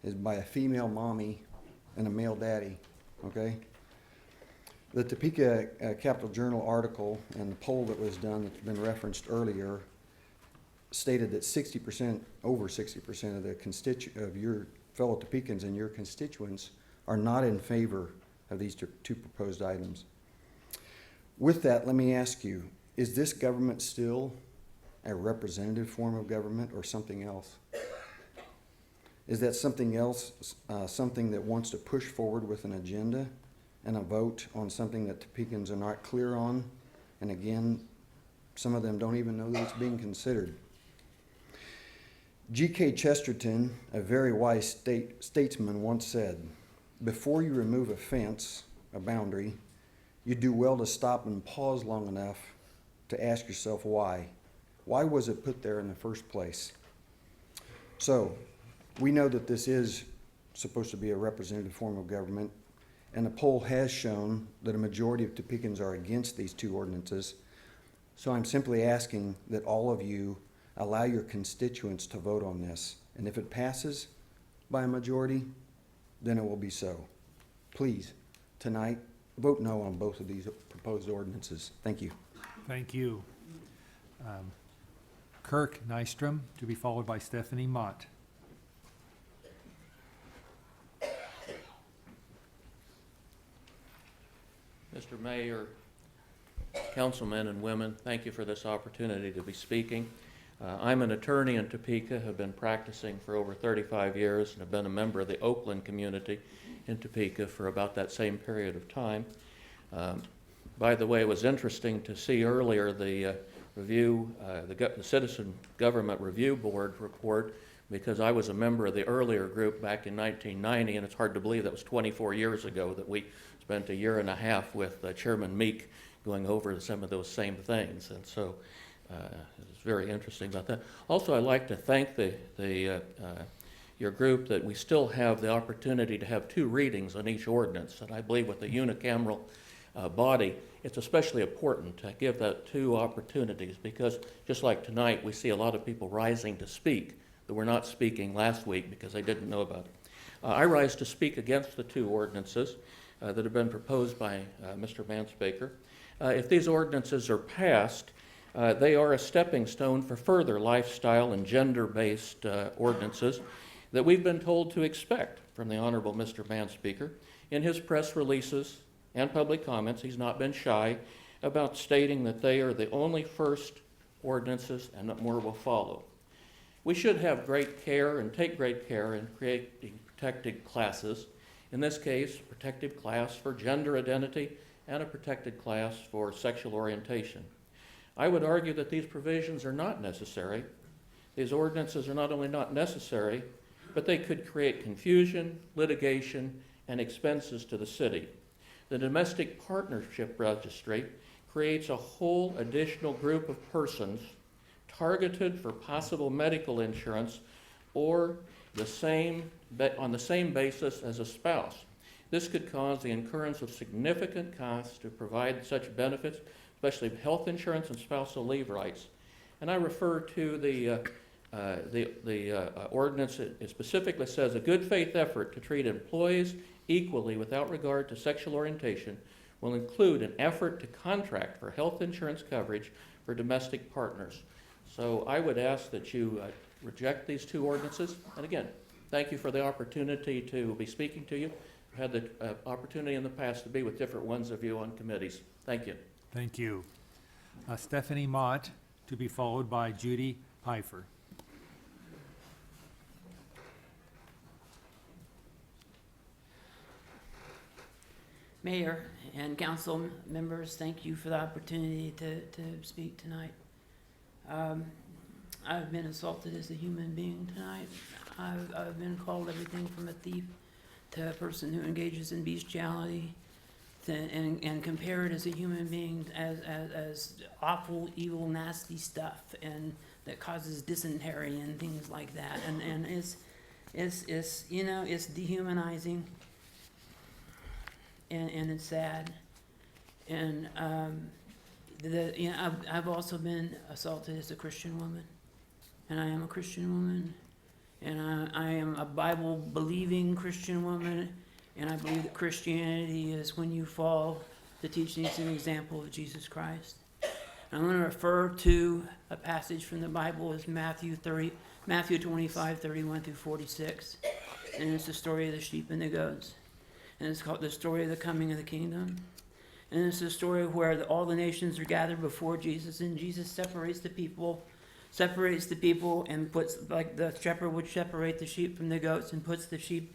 is by a female mommy and a male daddy, okay? The Topeka Capital Journal article and the poll that was done that's been referenced earlier stated that over 60% of your fellow Topekans and your constituents are not in favor of these two proposed items. With that, let me ask you, is this government still a representative form of government or something else? Is that something else, something that wants to push forward with an agenda and a vote on something that Topekans are not clear on? And again, some of them don't even know that it's being considered. G.K. Chesterton, a very wise statesman, once said, "Before you remove a fence, a boundary, you do well to stop and pause long enough to ask yourself why. Why was it put there in the first place?" So, we know that this is supposed to be a representative form of government, and a poll has shown that a majority of Topekans are against these two ordinances. So I'm simply asking that all of you allow your constituents to vote on this. And if it passes by a majority, then it will be so. Please, tonight, vote no on both of these proposed ordinances. Thank you. Thank you. Kirk Nystrom, to be followed by Stephanie Mott. Mr. Mayor, councilmen and women, thank you for this opportunity to be speaking. I'm an attorney in Topeka, have been practicing for over 35 years, and have been a member of the Oakland community in Topeka for about that same period of time. By the way, it was interesting to see earlier the the Citizen Government Review Board report, because I was a member of the earlier group back in 1990, and it's hard to believe that was 24 years ago that we spent a year and a half with Chairman Meek going over some of those same things, and so it's very interesting about that. Also, I'd like to thank your group that we still have the opportunity to have two readings on each ordinance, and I believe with the unicameral body, it's especially important to give that two opportunities, because just like tonight, we see a lot of people rising to speak that were not speaking last week because they didn't know about it. I rise to speak against the two ordinances that have been proposed by Mr. Mansbaker. If these ordinances are passed, they are a stepping stone for further lifestyle and gender-based ordinances that we've been told to expect from the Honorable Mr. Manspeaker in his press releases and public comments, he's not been shy about stating that they are the only first ordinances and that more will follow. We should have great care and take great care in creating protected classes. In this case, protected class for gender identity and a protected class for sexual orientation. I would argue that these provisions are not necessary. These ordinances are not only not necessary, but they could create confusion, litigation, and expenses to the city. The Domestic Partnership Registry creates a whole additional group of persons targeted for possible medical insurance or on the same basis as a spouse. This could cause the incurrence of significant costs to provide such benefits, especially health insurance and spousal leave rights. And I refer to the ordinance. It specifically says a good faith effort to treat employees equally without regard to sexual orientation will include an effort to contract for health insurance coverage for domestic partners. So I would ask that you reject these two ordinances. And again, thank you for the opportunity to be speaking to you. I've had the opportunity in the past to be with different ones of you on committees. Thank you. Thank you. Stephanie Mott, to be followed by Judy Pfeiffer. Mayor and council members, thank you for the opportunity to speak tonight. I've been assaulted as a human being tonight. I've been called everything from a thief to a person who engages in bestiality and compared as a human being as awful, evil, nasty stuff and that causes dysentery and things like that. And it's you know, it's dehumanizing. And it's sad. And you know, I've also been assaulted as a Christian woman, and I am a Christian woman, and I am a Bible-believing Christian woman, and I believe that Christianity is when you follow the teachings and example of Jesus Christ. I'm going to refer to a passage from the Bible as Matthew 25, 31 through 46, and it's the story of the sheep and the goats. And it's called the story of the coming of the kingdom. And it's a story where all the nations are gathered before Jesus, and Jesus separates the people and puts, like the shepherd would separate the sheep from the goats, and puts the sheep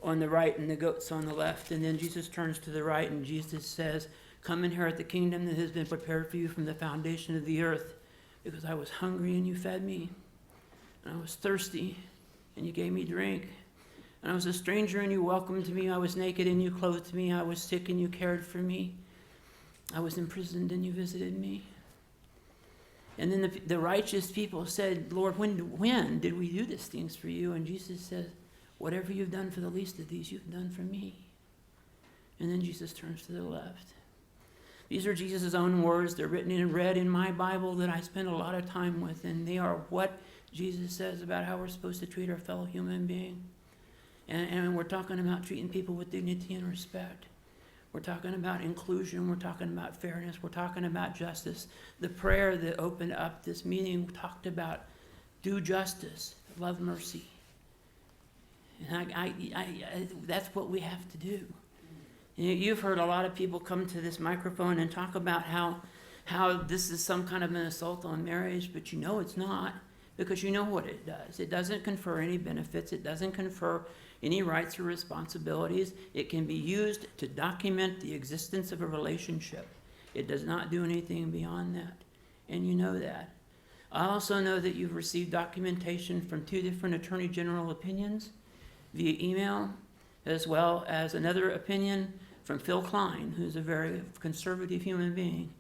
on the right and the goats on the left. And then Jesus turns to the right, and Jesus says, "Come inherit the kingdom that has been prepared for you from the foundation of the earth, because I was hungry and you fed me, and I was thirsty and you gave me drink. And I was a stranger and you welcomed me. I was naked and you clothed me. I was sick and you cared for me. I was imprisoned and you visited me." And then the righteous people said, "Lord, when did we do these things for you?" And Jesus said, "Whatever you've done for the least of these, you've done for me." And then Jesus turns to the left. These are Jesus' own words. They're written and read in my Bible that I spend a lot of time with, and they are what Jesus says about how we're supposed to treat our fellow human being. And we're talking about treating people with dignity and respect. We're talking about inclusion. We're talking about fairness. We're talking about justice. The prayer that opened up this meeting talked about do justice, love mercy. And that's what we have to do. You've heard a lot of people come to this microphone and talk about how this is some kind of an assault on marriage, but you know it's not, because you know what it does. It doesn't confer any benefits. It doesn't confer any rights or responsibilities. It can be used to document the existence of a relationship. It does not do anything beyond that, and you know that. I also know that you've received documentation from 2 different Attorney General opinions via email, as well as another opinion from Phil Klein, who's a very conservative human being,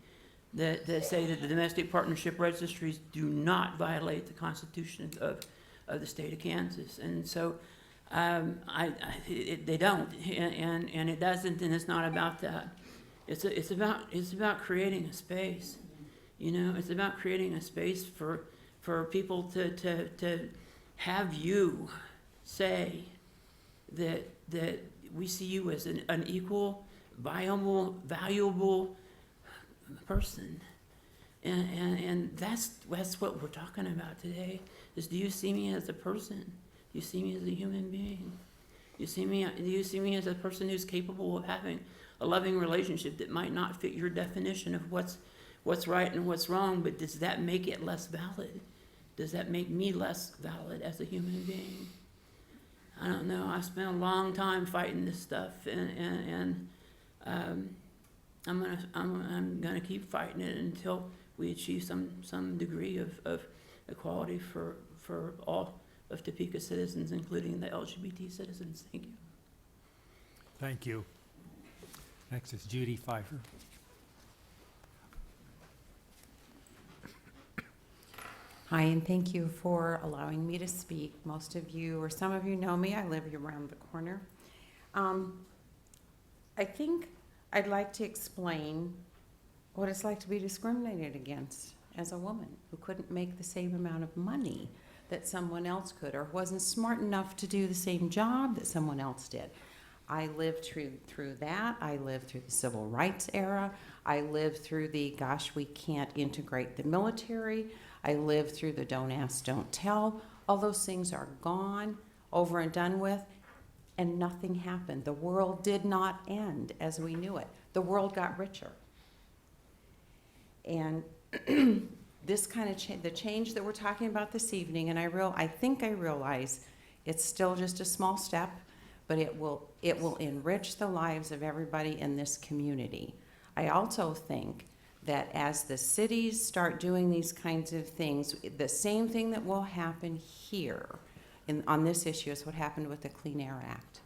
that say that the domestic partnership registries do not violate the Constitution of the state of Kansas. And so they don't, and it doesn't, and it's not about that. It's about creating a space. You know, it's about creating a space for people to have you say that we see you as an equal, viable, valuable person. And that's what we're talking about today, is do you see me as a person? Do you see me as a human being? Do you see me as a person who's capable of having a loving relationship that might not fit your definition of what's right and what's wrong, but does that make it less valid? Does that make me less valid as a human being? I don't know. I spent a long time fighting this stuff, and I'm gonna keep fighting it until we achieve some degree of equality for all of Topeka citizens, including the LGBT citizens. Thank you. Thank you. Next is Judy Pfeiffer. Hi, and thank you for allowing me to speak. Most of you, or some of you, know me. I live around the corner. I think I'd like to explain what it's like to be discriminated against as a woman who couldn't make the same amount of money that someone else could, or wasn't smart enough to do the same job that someone else did. I lived through that. I lived through the civil rights era. I lived through the, gosh, we can't integrate the military. I lived through the don't ask, don't tell. All those things are gone, over and done with, and nothing happened. The world did not end as we knew it. The world got richer. And this kind of the change that we're talking about this evening, and I think I realize it's still just a small step, but it will enrich the lives of everybody in this community. I also think that as the cities start doing these kinds of things, the same thing that will happen here on this issue is what happened with the Clean Air Act.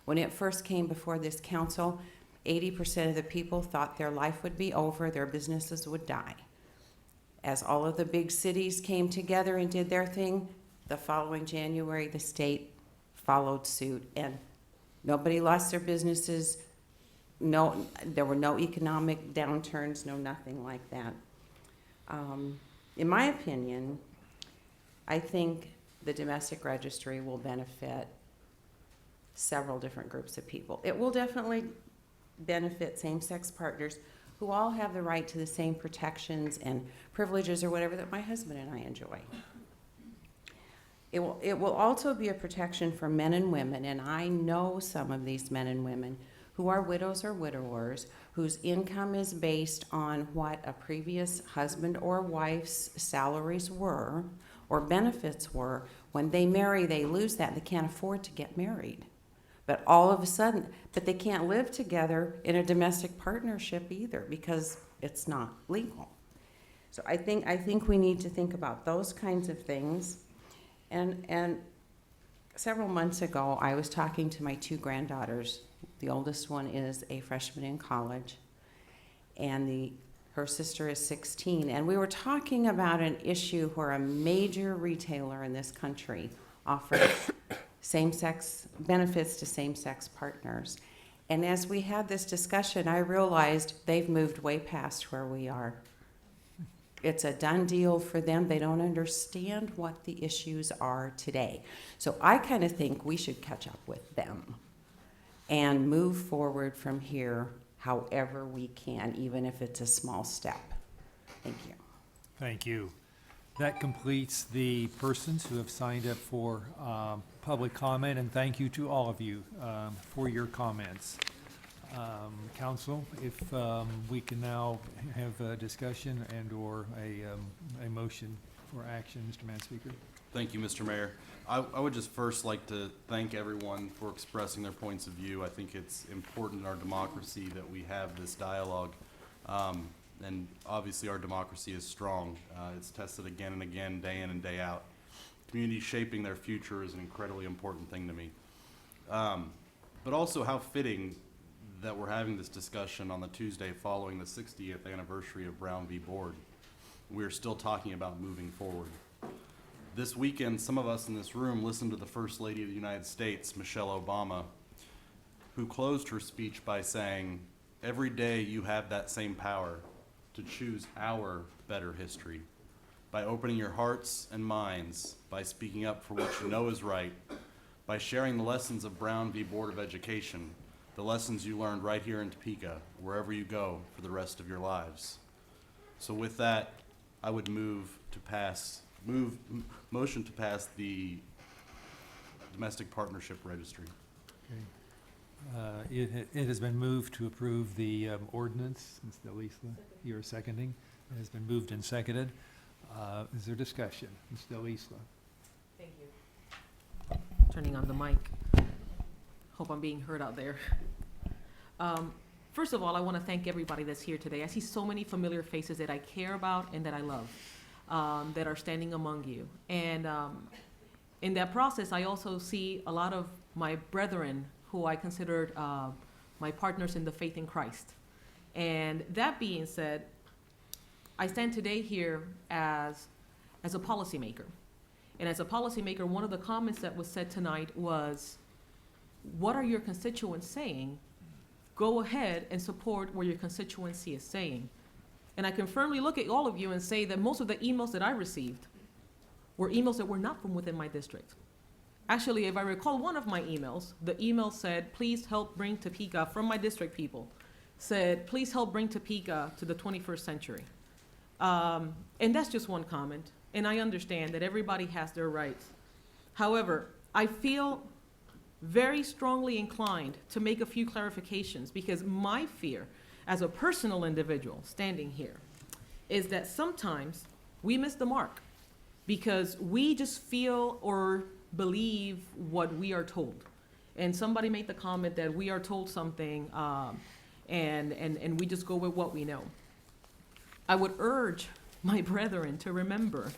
When it first came before this council, 80% of the people thought their life would be over, their businesses would die. As all of the big cities came together and did their thing, the following January, the state followed suit, and nobody lost their businesses. No, there were no economic downturns, no nothing like that. In my opinion, I think the domestic registry will benefit several different groups of people. It will definitely benefit same-sex partners who all have the right to the same protections and privileges or whatever that my husband and I enjoy. It will also be a protection for men and women, and I know some of these men and women who are widows or widowers, whose income is based on what a previous husband or wife's salaries were or benefits were. When they marry, they lose that. They can't afford to get married. But all of a sudden, but they can't live together in a domestic partnership either because it's not legal. So I think we need to think about those kinds of things. And several months ago, I was talking to my two granddaughters. The oldest one is a freshman in college, and her sister is 16. And we were talking about an issue where a major retailer in this country offered same-sex benefits to same-sex partners. And as we had this discussion, I realized they've moved way past where we are. It's a done deal for them. They don't understand what the issues are today. So I kind of think we should catch up with them and move forward from here however we can, even if it's a small step. Thank you. Thank you. That completes the persons who have signed up for public comment, and thank you to all of you for your comments. Council, if we can now have a discussion and/or a motion for action, Mr. Manspeaker. Thank you, Mr. Mayor. I would just first like to thank everyone for expressing their points of view. I think it's important in our democracy that we have this dialogue. And obviously our democracy is strong. It's tested again and again, day in and day out. Communities shaping their future is an incredibly important thing to me. But also how fitting that we're having this discussion on the Tuesday following the 60th anniversary of Brown v. Board. We're still talking about moving forward. This weekend, some of us in this room listened to the First Lady of the United States, Michelle Obama, who closed her speech by saying, "Every day you have that same power to choose our better history. By opening your hearts and minds, by speaking up for what you know is right, by sharing the lessons of Brown v. Board of Education, the lessons you learned right here in Topeka, wherever you go for the rest of your lives." So with that, I would motion to pass the Domestic Partnership Registry. Okay. It has been moved to approve the ordinance. Ms. Delisla, you're seconding. It has been moved and seconded. Is there discussion? Ms. Delisla? Thank you. Turning on the mic. Hope I'm being heard out there. First of all, I want to thank everybody that's here today. I see so many familiar faces that I care about and that I love, that are standing among you. And in that process, I also see a lot of my brethren who I considered my partners in the faith in Christ. And that being said, I stand today here as a policymaker. And as a policymaker, one of the comments that was said tonight was, what are your constituents saying? Go ahead and support what your constituency is saying. And I can firmly look at all of you and say that most of the emails that I received were emails that were not from within my district. Actually, if I recall one of my emails, the email said, please help bring Topeka, from my district people, said, please help bring Topeka to the 21st century. And that's just one comment. And I understand that everybody has their rights. However, I feel very strongly inclined to make a few clarifications, because my fear as a personal individual standing here is that sometimes we miss the mark because we just feel or believe what we are told. And somebody made the comment that we are told something and we just go with what we know. I would urge my brethren to remember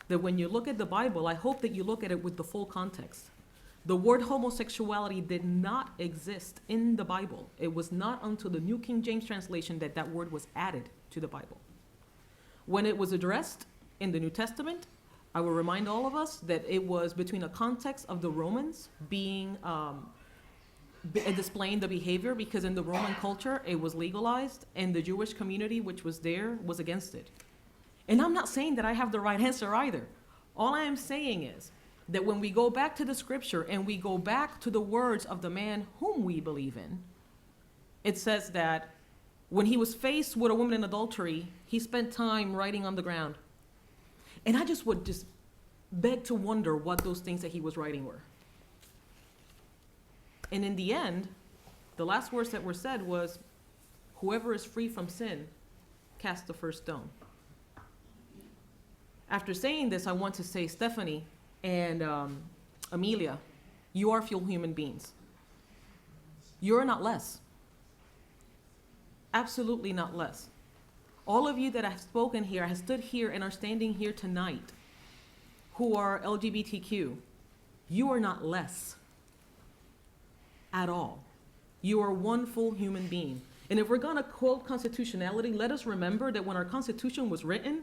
that when you look at the Bible, I hope that you look at it with the full context. The word homosexuality did not exist in the Bible. It was not until the New King James translation that that word was added to the Bible. When it was addressed in the New Testament, I will remind all of us that it was between a context of the Romans being displaying the behavior, because in the Roman culture it was legalized, and the Jewish community which was there was against it. And I'm not saying that I have the right answer either. All I am saying is that when we go back to the scripture and we go back to the words of the man whom we believe in, it says that when he was faced with a woman in adultery, he spent time writing on the ground. And I just would just beg to wonder what those things that he was writing were. And in the end, the last words that were said was, whoever is free from sin, cast the first stone. After saying this, I want to say, Stephanie and Amelia, you are full human beings. You're not less. Absolutely not less. All of you that have spoken here, have stood here and are standing here tonight, who are LGBTQ, you are not less at all. You are one full human being. And if we're gonna quote constitutionality, let us remember that when our Constitution was written,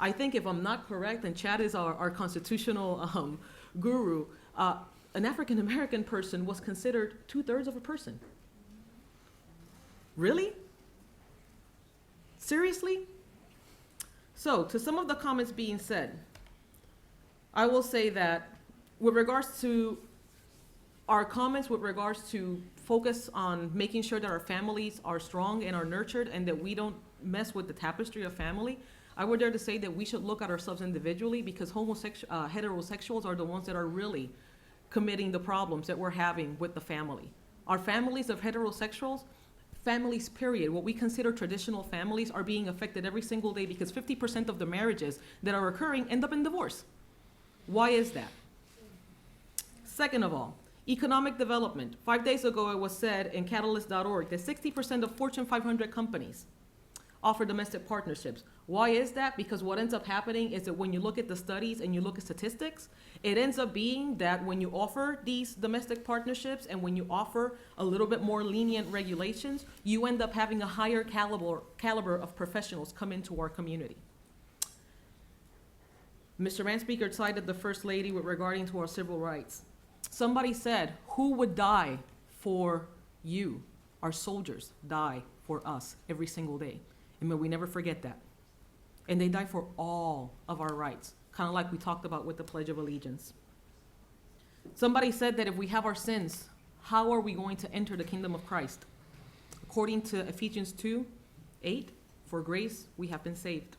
I think if I'm not correct, and Chad is our constitutional guru, an African-American person was considered 2/3 of a person. Really? Seriously? So, to some of the comments being said, I will say that with regards to our comments, with regards to focus on making sure that our families are strong and are nurtured and that we don't mess with the tapestry of family, I would dare to say that we should look at ourselves individually, because heterosexuals are the ones that are really committing the problems that we're having with the family. Our families of heterosexuals, families period, what we consider traditional families, are being affected every single day because 50% of the marriages that are occurring end up in divorce. Why is that? Second of all, economic development. 5 days ago, it was said in Catalyst.org that 60% of Fortune 500 companies offer domestic partnerships. Why is that? Because what ends up happening is that when you look at the studies and you look at statistics, it ends up being that when you offer these domestic partnerships and when you offer a little bit more lenient regulations, you end up having a higher caliber of professionals come into our community. Mr. Manspeaker cited the First Lady with regarding to our civil rights. Somebody said, who would die for you? Our soldiers die for us every single day. And may we never forget that. And they die for all of our rights, kind of like we talked about with the Pledge of Allegiance. Somebody said that if we have our sins, how are we going to enter the kingdom of Christ? According to Ephesians 2:8, for grace we have been saved.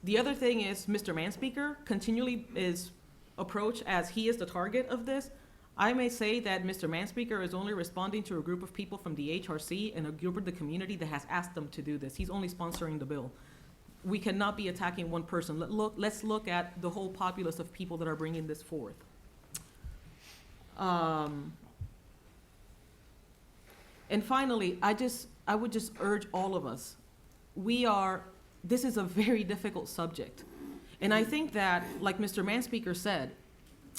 The other thing is, Mr. Manspeaker continually is approached as he is the target of this. I may say that Mr. Manspeaker is only responding to a group of people from the HRC and a group of the community that has asked them to do this. He's only sponsoring the bill. We cannot be attacking one person. Let's look at the whole populace of people that are bringing this forth. And finally, I would just urge all of us. This is a very difficult subject. And I think that, like Mr. Manspeaker said,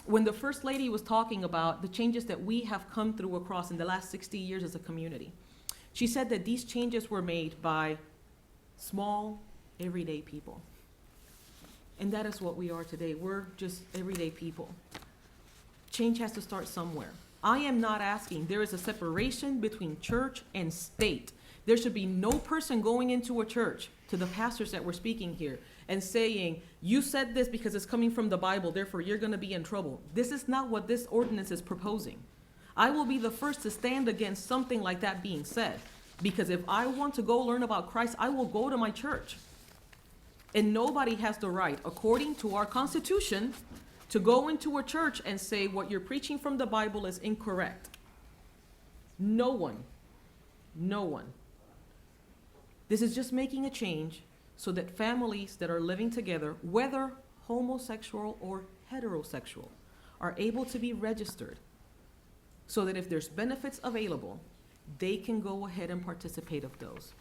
when the First Lady was talking about the changes that we have come through across in the last 60 years as a community, she said that these changes were made by small, everyday people. And that is what we are today. We're just everyday people. Change has to start somewhere. I am not asking, there is a separation between church and state. There should be no person going into a church, to the pastors that were speaking here, and saying, you said this because it's coming from the Bible, therefore you're going to be in trouble. This is not what this ordinance is proposing. I will be the first to stand against something like that being said, because if I want to go learn about Christ, I will go to my church. And nobody has the right, according to our Constitution, to go into a church and say what you're preaching from the Bible is incorrect. No one. No one. This is just making a change so that families that are living together, whether homosexual or heterosexual, are able to be registered so that if there's benefits available, they can go ahead and participate of those.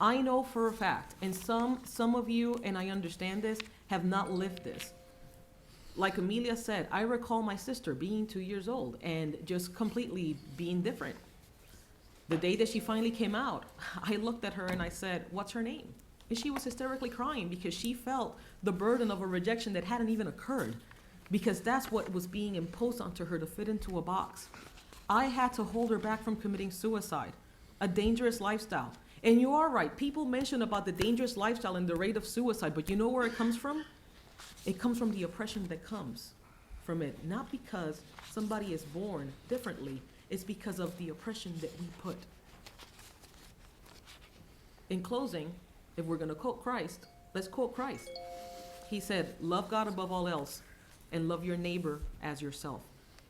I know for a fact, and some of you, and I understand this, have not lived this. Like Amelia said, I recall my sister being 2 years old and just completely being different. The day that she finally came out, I looked at her and I said, what's her name? And she was hysterically crying because she felt the burden of a rejection that hadn't even occurred, because that's what was being imposed onto her to fit into a box. I had to hold her back from committing suicide, a dangerous lifestyle. And you are right, people mention about the dangerous lifestyle and the rate of suicide, but you know where it comes from? It comes from the oppression that comes from it, not because somebody is born differently. It's because of the oppression that we put. In closing, if we're going to quote Christ, let's quote Christ. He said, love God above all else and love your neighbor as yourself.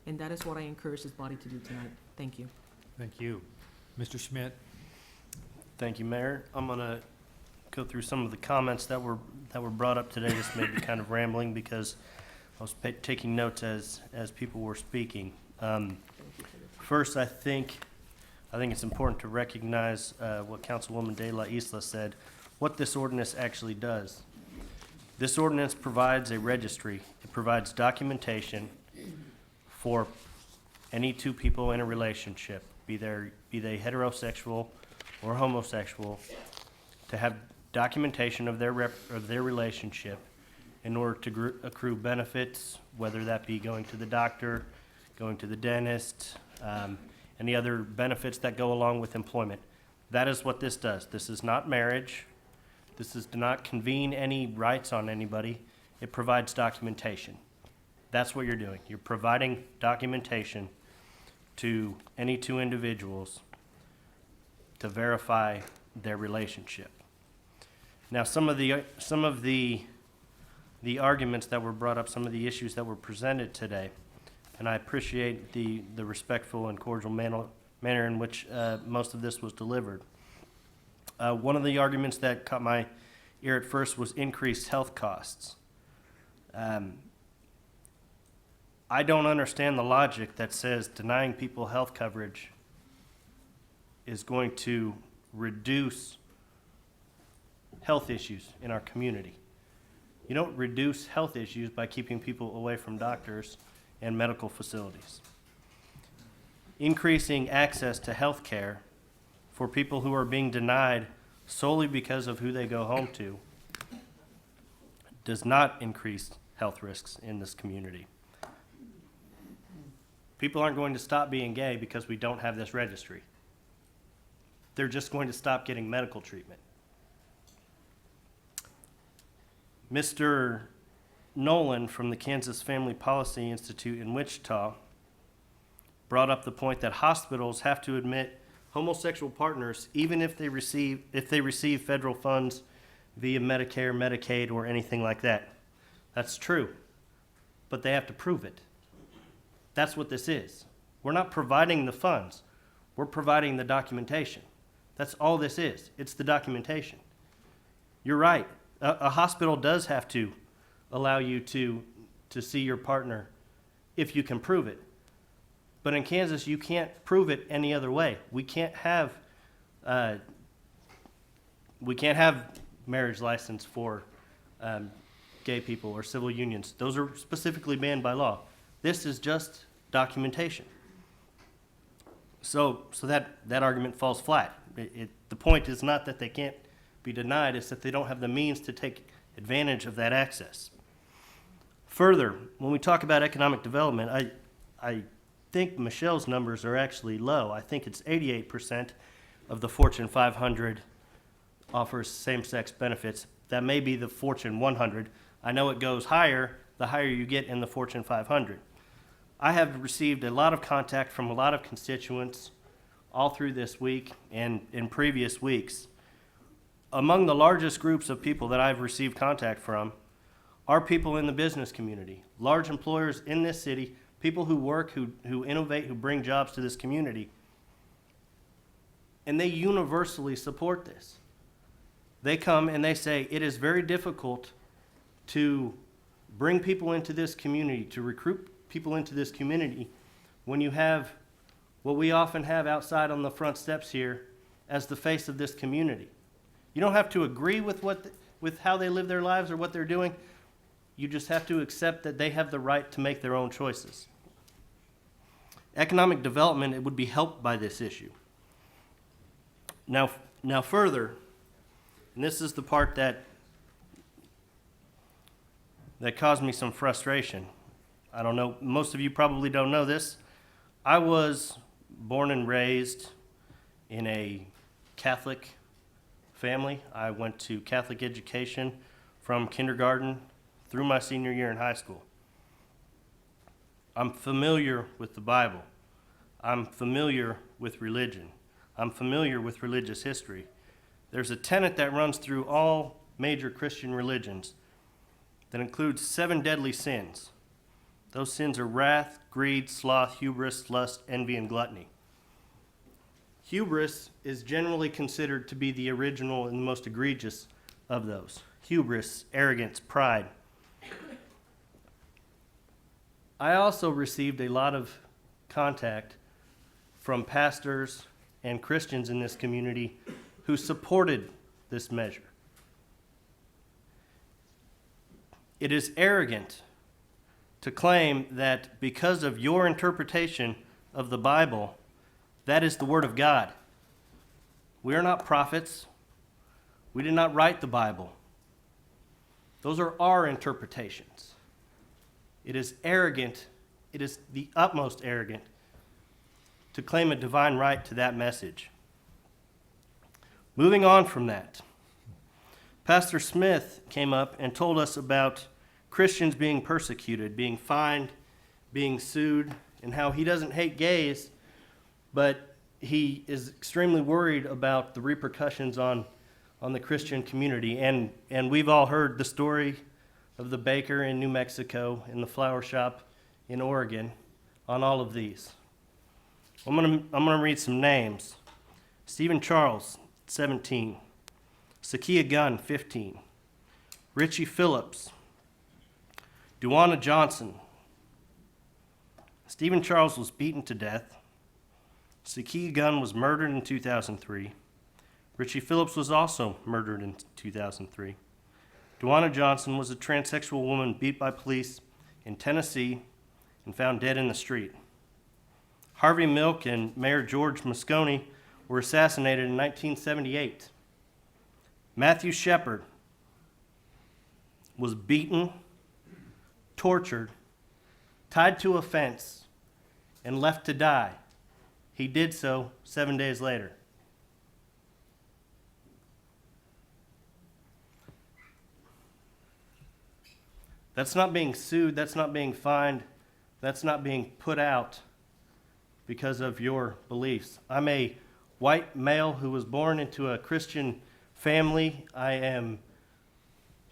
And that is what I encourage this body to do tonight. Thank you. Thank you. Mr. Schmidt? Thank you, Mayor. I'm going to go through some of the comments that were brought up today. This may be kind of rambling because I was taking notes as people were speaking. First, I think it's important to recognize what Councilwoman De La Isla said, what this ordinance actually does. This ordinance provides a registry. It provides documentation for any two people in a relationship, be they heterosexual or homosexual, to have documentation of their relationship in order to accrue benefits, whether that be going to the doctor, going to the dentist, any other benefits that go along with employment. That is what this does. This is not marriage. This is to not convene any rights on anybody. It provides documentation. That's what you're doing. You're providing documentation to any two individuals to verify their relationship. Now, some of the arguments that were brought up, some of the issues that were presented today, and I appreciate the respectful and cordial manner in which most of this was delivered. One of the arguments that caught my ear at first was increased health costs. I don't understand the logic that says denying people health coverage is going to reduce health issues in our community. You don't reduce health issues by keeping people away from doctors and medical facilities. Increasing access to health care for people who are being denied solely because of who they go home to does not increase health risks in this community. People aren't going to stop being gay because we don't have this registry. They're just going to stop getting medical treatment. Mr. Nolan from the Kansas Family Policy Institute in Wichita brought up the point that hospitals have to admit homosexual partners even if they receive federal funds via Medicare, Medicaid, or anything like that. That's true, but they have to prove it. That's what this is. We're not providing the funds. We're providing the documentation. That's all this is. It's the documentation. You're right. A hospital does have to allow you to see your partner if you can prove it. But in Kansas, you can't prove it any other way. We can't have marriage license for gay people or civil unions. Those are specifically banned by law. This is just documentation. So that argument falls flat. The point is not that they can't be denied, it's that they don't have the means to take advantage of that access. Further, when we talk about economic development, I think Michelle's numbers are actually low. I think it's 88% of the Fortune 500 offers same-sex benefits. That may be the Fortune 100. I know it goes higher the higher you get in the Fortune 500. I have received a lot of contact from a lot of constituents all through this week and in previous weeks. Among the largest groups of people that I've received contact from are people in the business community, large employers in this city, people who work, who innovate, who bring jobs to this community. And they universally support this. They come and they say it is very difficult to bring people into this community, to recruit people into this community when you have what we often have outside on the front steps here as the face of this community. You don't have to agree with how they live their lives or what they're doing. You just have to accept that they have the right to make their own choices. Economic development, it would be helped by this issue. Now further, and this is the part that caused me some frustration. I don't know, most of you probably don't know this. I was born and raised in a Catholic family. I went to Catholic education from kindergarten through my senior year in high school. I'm familiar with the Bible. I'm familiar with religion. I'm familiar with religious history. There's a tenet that runs through all major Christian religions that includes 7 deadly sins. Those sins are wrath, greed, sloth, hubris, lust, envy, and gluttony. Hubris is generally considered to be the original and the most egregious of those. Hubris, arrogance, pride. I also received a lot of contact from pastors and Christians in this community who supported this measure. It is arrogant to claim that because of your interpretation of the Bible, that is the Word of God. We are not prophets. We did not write the Bible. Those are our interpretations. It is arrogant, it is the utmost arrogant to claim a divine right to that message. Moving on from that, Pastor Smith came up and told us about Christians being persecuted, being fined, being sued, and how he doesn't hate gays, but he is extremely worried about the repercussions on the Christian community. And we've all heard the story of the baker in New Mexico and the flower shop in Oregon on all of these. I'm gonna read some names. Stephen Charles, 17. Sakia Gunn, 15. Richie Phillips. Duana Johnson. Stephen Charles was beaten to death. Sakia Gunn was murdered in 2003. Richie Phillips was also murdered in 2003. Duana Johnson was a transsexual woman beat by police in Tennessee and found dead in the street. Harvey Milk and Mayor George Moscone were assassinated in 1978. Matthew Shepard was beaten, tortured, tied to a fence, and left to die. He did so 7 days later. That's not being sued, that's not being fined, that's not being put out because of your beliefs. I'm a white male who was born into a Christian family. I am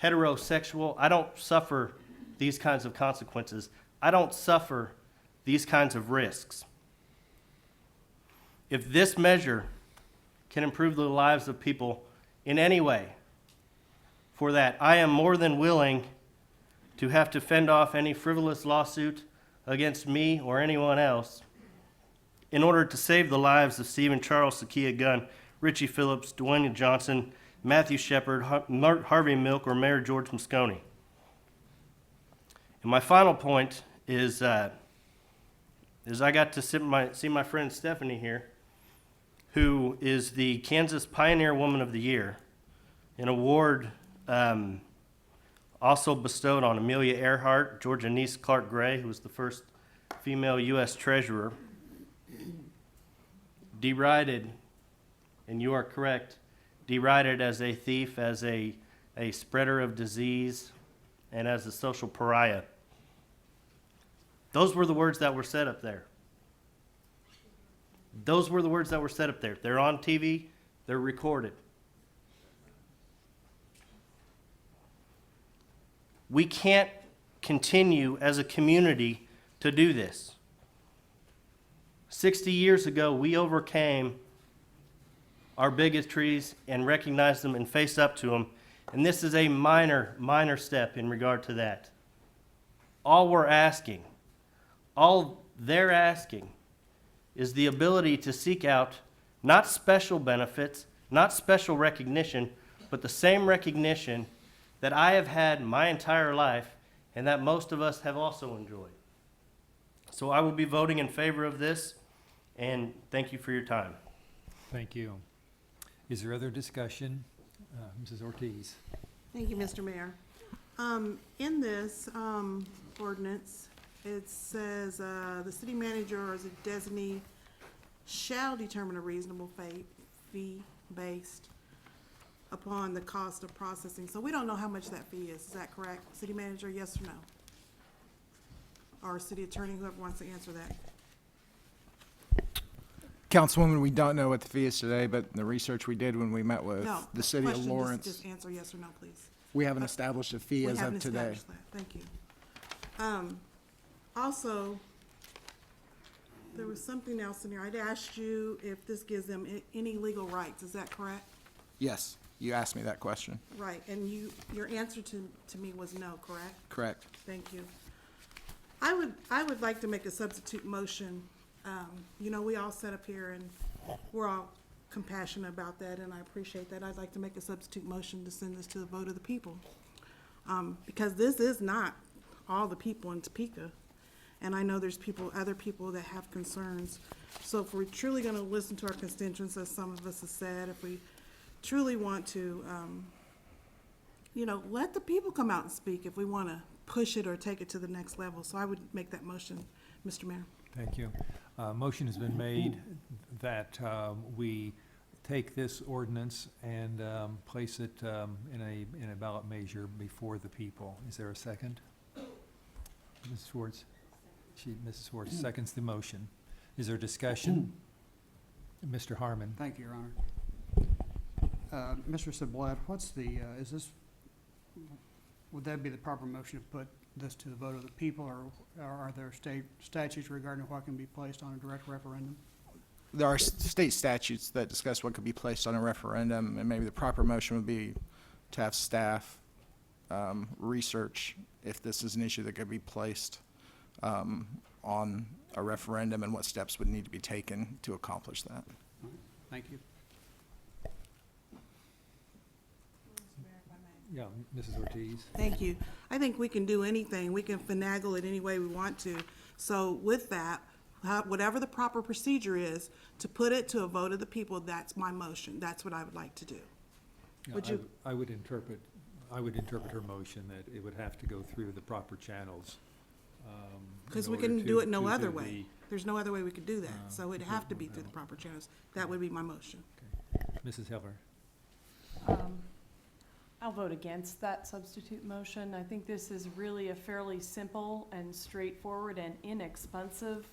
heterosexual. I don't suffer these kinds of consequences. I don't suffer these kinds of risks. If this measure can improve the lives of people in any way, for that, I am more than willing to have to fend off any frivolous lawsuit against me or anyone else in order to save the lives of Stephen Charles Sakia Gunn, Richie Phillips, Dwayne Johnson, Matthew Shepard, Harvey Milk, or Mayor George Moscone. And my final point is I got to see my friend Stephanie here, who is the Kansas Pioneer Woman of the Year, an award also bestowed on Amelia Earhart, Georgia Niece Clark Gray, who was the first female U.S. Treasurer, derided, and you are correct, derided as a thief, as a spreader of disease, and as a social pariah. Those were the words that were said up there. Those were the words that were said up there. They're on TV, they're recorded. We can't continue as a community to do this. 60 years ago, we overcame our bigotries and recognized them and faced up to them. And this is a minor step in regard to that. All we're asking, all they're asking, is the ability to seek out not special benefits, not special recognition, but the same recognition that I have had my entire life and that most of us have also enjoyed. So I will be voting in favor of this, and thank you for your time. Thank you. Is there other discussion? Mrs. Ortiz. Thank you, Mr. Mayor. In this ordinance, it says the city manager or as a designee shall determine a reasonable fee based upon the cost of processing. So we don't know how much that fee is that correct? City manager, yes or no? Or city attorney, whoever wants to answer that. Councilwoman, we don't know what the fee is today, but the research we did when we met with No, the city of question, Lawrence, just answer yes or no, please. we haven't established a fee We as haven't of today. established that. Thank you. Also, there was something else in here. I'd asked you if this gives them any legal rights. Is that correct? Yes, you asked me that question. Right, and your answer to me was no, correct? Correct. Thank you. I would like to make a substitute motion. You know, we all sit up here and we're all compassionate about that, and I appreciate that. I'd like to make a substitute motion to send this to the vote of the people. Because this is not all the people in Topeka. And I know there's other people that have concerns. So if we're truly gonna listen to our constituents, as some of us have said, if we truly want to, you know, let the people come out and speak if we wanna push it or take it to the next level. So I would make that motion, Mr. Mayor. Thank you. Motion has been made that we take this ordinance and place it in a ballot measure before the people. Is there a second? Mrs. Schwartz? Mrs. Schwartz seconds the motion. Is there discussion? Mr. Harmon. Thank you, Your Honor. Mr. Sublette, what's the, would that be the proper motion to put this to the vote of the people, or are there state statutes regarding what can be placed on a direct referendum? There are state statutes that discuss what could be placed on a referendum, and maybe the proper motion would be to have staff research if this is an issue that could be placed on a referendum and what steps would need to be taken to accomplish that. All right. Thank you. Yeah, Mrs. Ortiz. Thank you. I think we can do anything. We can finagle it any way we want to. So with that, whatever the proper procedure is, to put it to a vote of the people, that's my motion. That's what I would like to do. Yeah, Would you? I would interpret her motion that it would have to go through the proper channels. Because we can do it no other way. There's no other way we could do that. So it'd have to be through the proper channels. That would be my motion. Mrs. Heller. I'll vote against that substitute motion. I think this is really a fairly simple and straightforward and inexpensive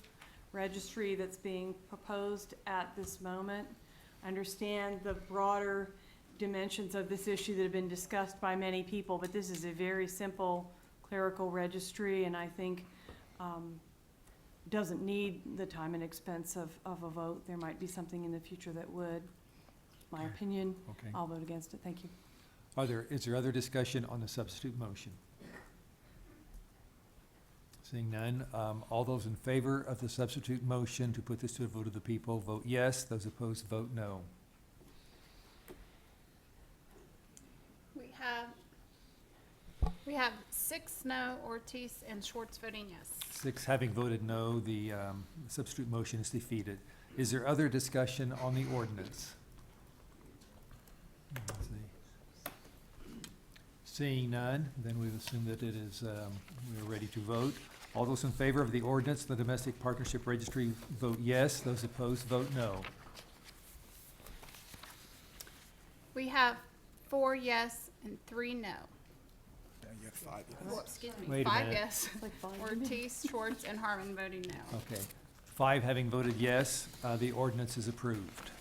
registry that's being proposed at this moment. I understand the broader dimensions of this issue that have been discussed by many people, but this is a very simple clerical registry, and I think doesn't need the time and expense of a vote. There might be something in the future that would. My opinion, Okay. I'll vote against it. Thank you. Is there other discussion on the substitute motion? Seeing none, all those in favor of the substitute motion to put this to a vote of the people, vote yes. Those opposed, vote no. We have 6 no, Ortiz and Schwartz voting yes. 6 having voted no, the substitute motion is defeated. Is there other discussion on the ordinance? Let's see. Seeing none, then we assume that it is, we are ready to vote. All those in favor of the ordinance, the Domestic Partnership Registry, vote yes. Those opposed, vote no. We have 4 yes and 3 no. Yeah, you have 5 yes. Well, excuse me, Wait a 5 minute. yes. Like five. Ortiz, Schwartz, and Harmon voting no. Okay. 5 having voted yes, the ordinance is approved.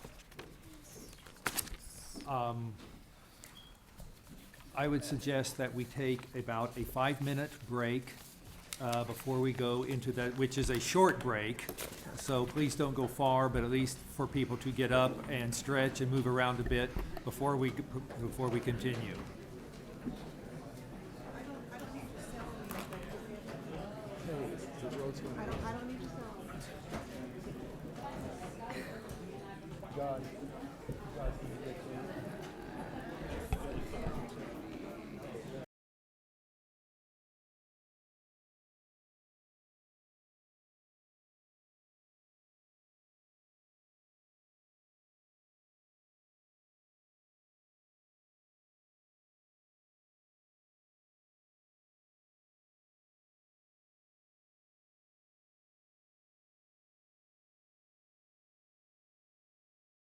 I would suggest that we take about a 5-minute break before we go into that, which is a short break. So please don't go far, but at least for people to get up and stretch and move around a bit before we continue. God, can you get